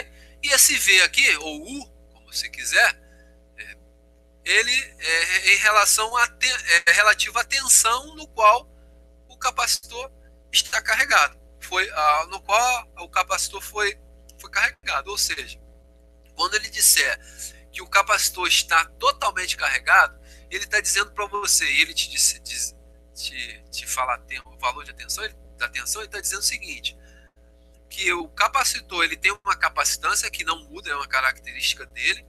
e esse V aqui, ou U, como você quiser, ele é em relação relativo à tensão no qual o capacitor está carregado, no qual o capacitor foi carregado. Ou seja, quando ele disser que o capacitor está totalmente carregado, ele está dizendo para você, e ele te fala o valor da tensão, ele está dizendo o seguinte, que o capacitor ele tem uma capacitância que não muda, é uma característica dele.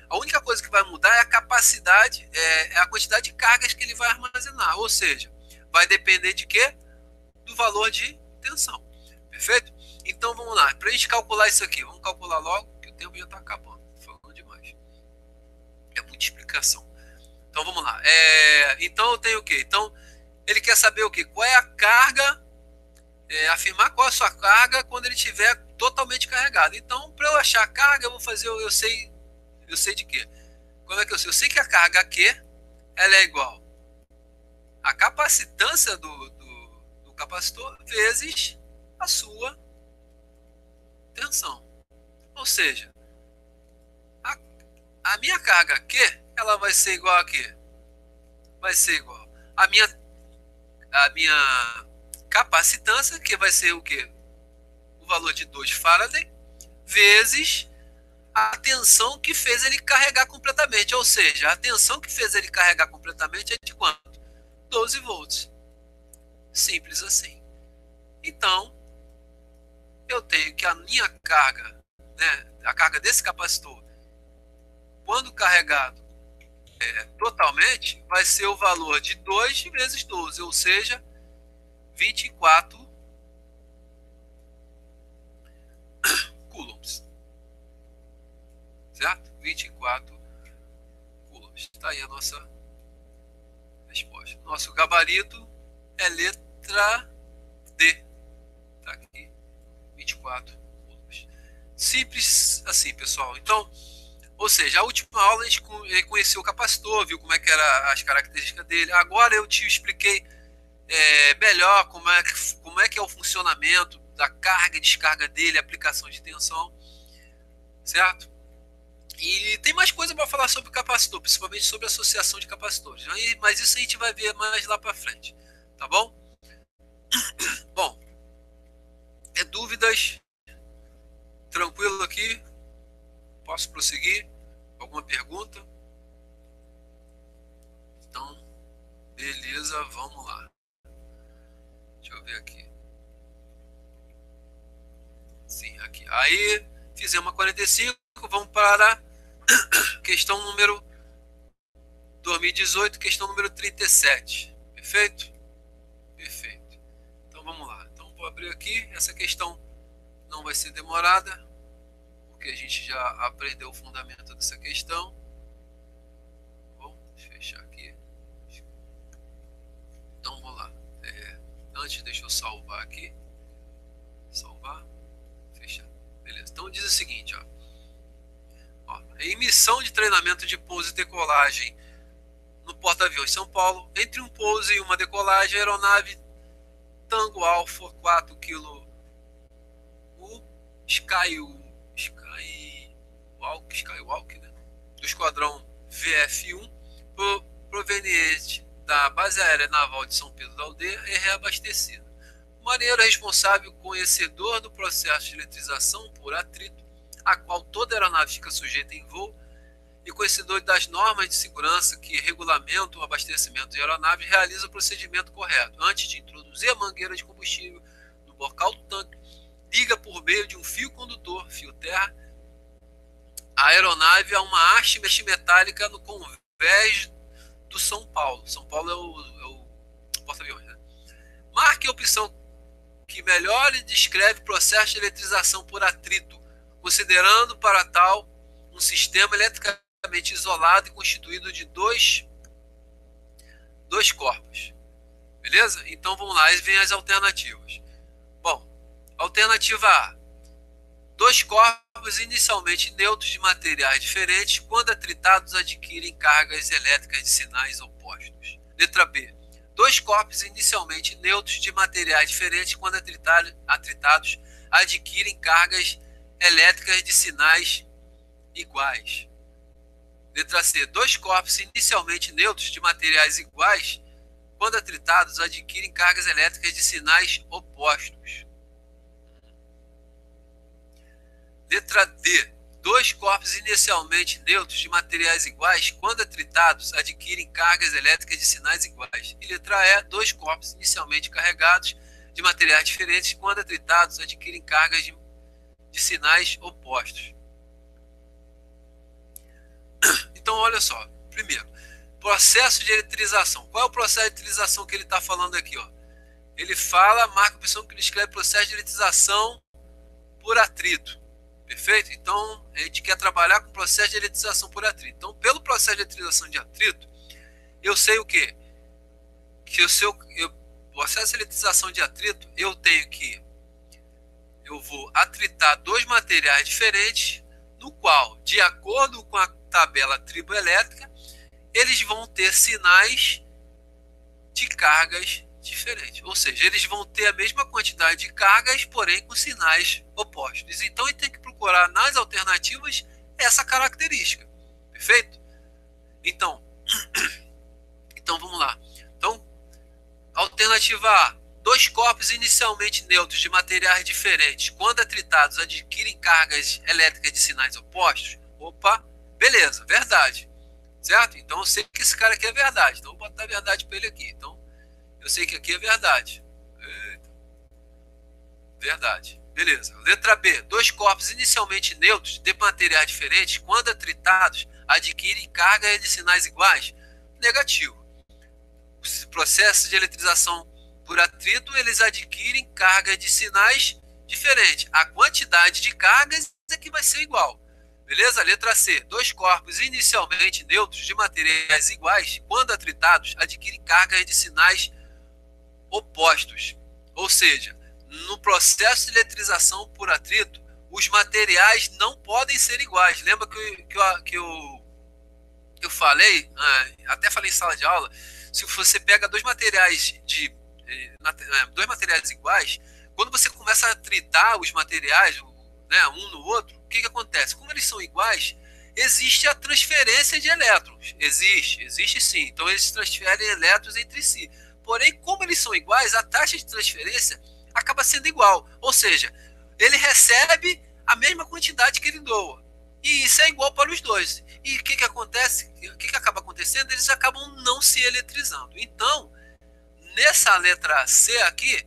A única coisa que vai mudar é a capacidade, é a quantidade de cargas que ele vai armazenar. Ou seja, vai depender de quê? Do valor de tensão. Perfeito? Então vamos lá. Para a gente calcular isso aqui, vamos calcular logo, que o tempo já está acabando. Estou falando demais. É muita explicação. Então vamos lá. Então eu tenho o quê? Então ele quer saber o quê? Qual é a carga, afirmar qual é a sua carga quando ele estiver totalmente carregado. Então, para eu achar a carga, eu vou fazer, eu sei de quê? Como é que eu sei? Eu sei que a carga Q ela é igual à capacitância do capacitor vezes a sua tensão. Ou seja, a minha carga Q ela vai ser igual a quê? Vai ser igual a minha capacitância, que vai ser o quê? O valor de 2 Faraday vezes a tensão que fez ele carregar completamente. Ou seja, a tensão que fez ele carregar completamente é de quanto? 12 volts. Simples assim. Então, eu tenho que a minha carga, né, a carga desse capacitor, quando carregado totalmente, vai ser o valor de 2 vezes 12, ou seja, 24 coulombs. Certo? 24 coulombs. Está aí a nossa resposta. Nosso gabarito é letra D. Está aqui. 24 coulombs. Simples assim, pessoal. Então, ou seja, a última aula a gente conheceu o capacitor, viu como é que eram as características dele. Agora eu te expliquei melhor como é que é o funcionamento da carga e descarga dele, aplicação de tensão, certo? E tem mais coisa para falar sobre capacitor, principalmente sobre associação de capacitores. Mas isso a gente vai ver mais lá para frente, tá bom? Bom, dúvidas? Tranquilo aqui? Posso prosseguir? Alguma pergunta? Então, beleza, vamos lá. Deixa eu ver aqui. Sim, aqui. Aí, fizemos a 45, vamos para a questão número 2018, questão número 37. Perfeito? Perfeito. Então, vamos lá. Então, vou abrir aqui. Essa questão não vai ser demorada, porque a gente já aprendeu o fundamento dessa questão. Bom, deixa eu fechar aqui. Então, vamos lá. Antes, deixa eu salvar aqui. Salvar. Fechar. Beleza. Então, diz o seguinte, ó. Emissão de treinamento de pouso e decolagem no porta-aviões São Paulo. Entre um pouso e uma decolagem, a aeronave Tango Alfa 4 kg Skywalk, né? Do esquadrão VF-1, proveniente da base aérea naval de São Pedro da Aldeia, é reabastecida. O marinheiro responsável, conhecedor do processo de eletrização por atrito, a qual toda aeronave fica sujeita em voo, e conhecedor das normas de segurança que regulamentam o abastecimento de aeronaves, realiza o procedimento correto. Antes de introduzir a mangueira de combustível no bocal do tanque, liga por meio de um fio condutor, fio terra, a aeronave a uma haste metálica no convés do São Paulo. São Paulo é o porta-aviões, né? Marque a opção que melhor descreve o processo de eletrização por atrito, considerando para tal um sistema eletricamente isolado e constituído de dois corpos. Beleza? Então vamos lá, aí vem as alternativas. Bom, alternativa A: dois corpos inicialmente neutros de materiais diferentes, quando atritados adquirem cargas elétricas de sinais opostos. Letra B: dois corpos inicialmente neutros de materiais diferentes, quando atritados adquirem cargas elétricas de sinais iguais. Letra C: dois corpos inicialmente neutros de materiais iguais, quando atritados adquirem cargas elétricas de sinais opostos. Letra D: dois corpos inicialmente neutros de materiais iguais, quando atritados adquirem cargas elétricas de sinais iguais. E letra E: dois corpos inicialmente carregados de materiais diferentes, quando atritados adquirem cargas de sinais opostos. Então, olha só. Primeiro, processo de eletrização. Qual é o processo de eletrização que ele está falando aqui? Ó? Ele fala, marca a opção que ele escreve processo de eletrização por atrito. Perfeito? Então, a gente quer trabalhar com processo de eletrização por atrito. Então, pelo processo de eletrização de atrito, eu sei o quê? Que o processo de eletrização de atrito, eu vou atritar dois materiais diferentes, no qual, de acordo com a tabela triboelétrica, eles vão ter sinais de cargas diferentes. Ou seja, eles vão ter a mesma quantidade de cargas, porém com sinais opostos. Então, ele tem que procurar nas alternativas essa característica. Perfeito? Então vamos lá. Então, alternativa A: dois corpos inicialmente neutros de materiais diferentes, quando atritados, adquirem cargas elétricas de sinais opostos. Opa, beleza, verdade. Certo? Então eu sei que esse cara aqui é verdade. Então eu vou botar a verdade para ele aqui. Então eu sei que aqui é verdade. Eita. Verdade. Beleza. Letra B: dois corpos inicialmente neutros de materiais diferentes, quando atritados, adquirem cargas de sinais iguais. Negativo. Os processos de eletrização por atrito, eles adquirem cargas de sinais diferentes. A quantidade de cargas é que vai ser igual. Beleza? Letra C: dois corpos inicialmente neutros de materiais iguais, quando atritados, adquirem cargas de sinais opostos. Ou seja, no processo de eletrização por atrito, os materiais não podem ser iguais. Lembra que eu falei, até falei em sala de aula, se você pega dois materiais iguais, quando você começa a tritar os materiais, né, um no outro, o que acontece? Como eles são iguais, existe a transferência de elétrons. Existe sim. Então eles transferem elétrons entre si. Porém, como eles são iguais, a taxa de transferência acaba sendo igual. Ou seja, ele recebe a mesma quantidade que ele doa. E isso é igual para os dois. E o que acontece? O que acaba acontecendo? Eles acabam não se eletrizando. Então, nessa letra C aqui,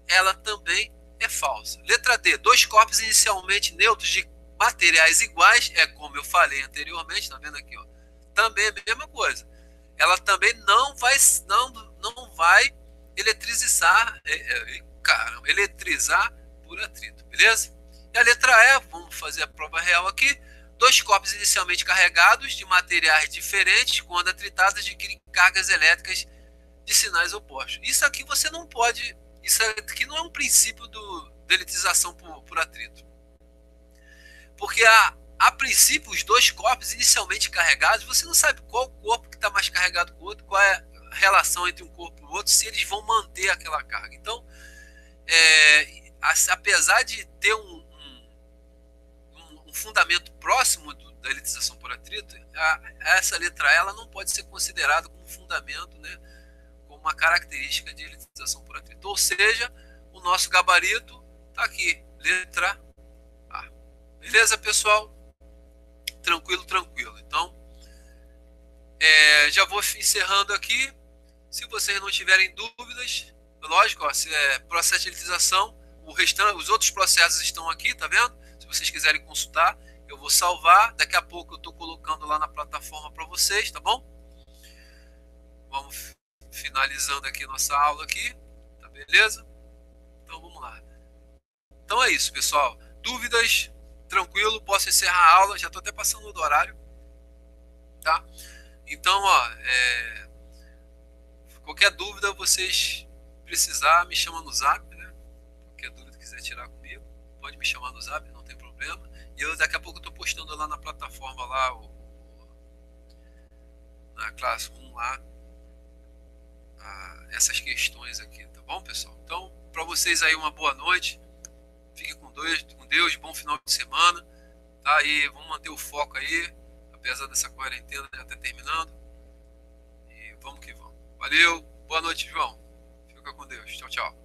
ela também é falsa. Letra D, dois corpos inicialmente neutros de materiais iguais, é como eu falei anteriormente, tá vendo aqui, ó? Também é a mesma coisa. Ela também não vai eletrizar, eletrizar por atrito, beleza? E a letra E, vamos fazer a prova real aqui. Dois corpos inicialmente carregados de materiais diferentes, quando atritados, adquirem cargas elétricas de sinais opostos. Isso aqui você não pode. Isso aqui não é um princípio da eletrização por atrito. Porque a princípio, os dois corpos inicialmente carregados, você não sabe qual corpo que está mais carregado com o outro, qual é a relação entre um corpo e o outro, se eles vão manter aquela carga. Então, apesar de ter um fundamento próximo da eletrização por atrito, essa letra E ela não pode ser considerada como fundamento, né, como uma característica de eletrização por atrito. Ou seja, o nosso gabarito está aqui, letra A. Beleza, pessoal? Tranquilo. Então, já vou encerrando aqui. Se vocês não tiverem dúvidas, lógico, ó, se é processo de eletrização, os outros processos estão aqui, tá vendo? Se vocês quiserem consultar, eu vou salvar. Daqui a pouco eu estou colocando lá na plataforma para vocês, tá bom? Vamos finalizando aqui nossa aula aqui, tá beleza? Então vamos lá. Então é isso, pessoal. Dúvidas? Tranquilo, posso encerrar a aula. Já estou até passando do horário, tá? Então, ó, qualquer dúvida vocês precisar, me chama no Zap, né? Qualquer dúvida quiser tirar comigo, pode me chamar no Zap, não tem problema. E eu daqui a pouco estou postando lá na plataforma lá, na classe 1 lá, essas questões aqui, tá bom, pessoal? Então, para vocês aí uma boa noite, fiquem com Deus, bom final de semana, tá? E vamos manter o foco aí, apesar dessa quarentena já estar terminando, e vamos que vamos. Valeu, boa noite, João. Fica com Deus, tchau, tchau.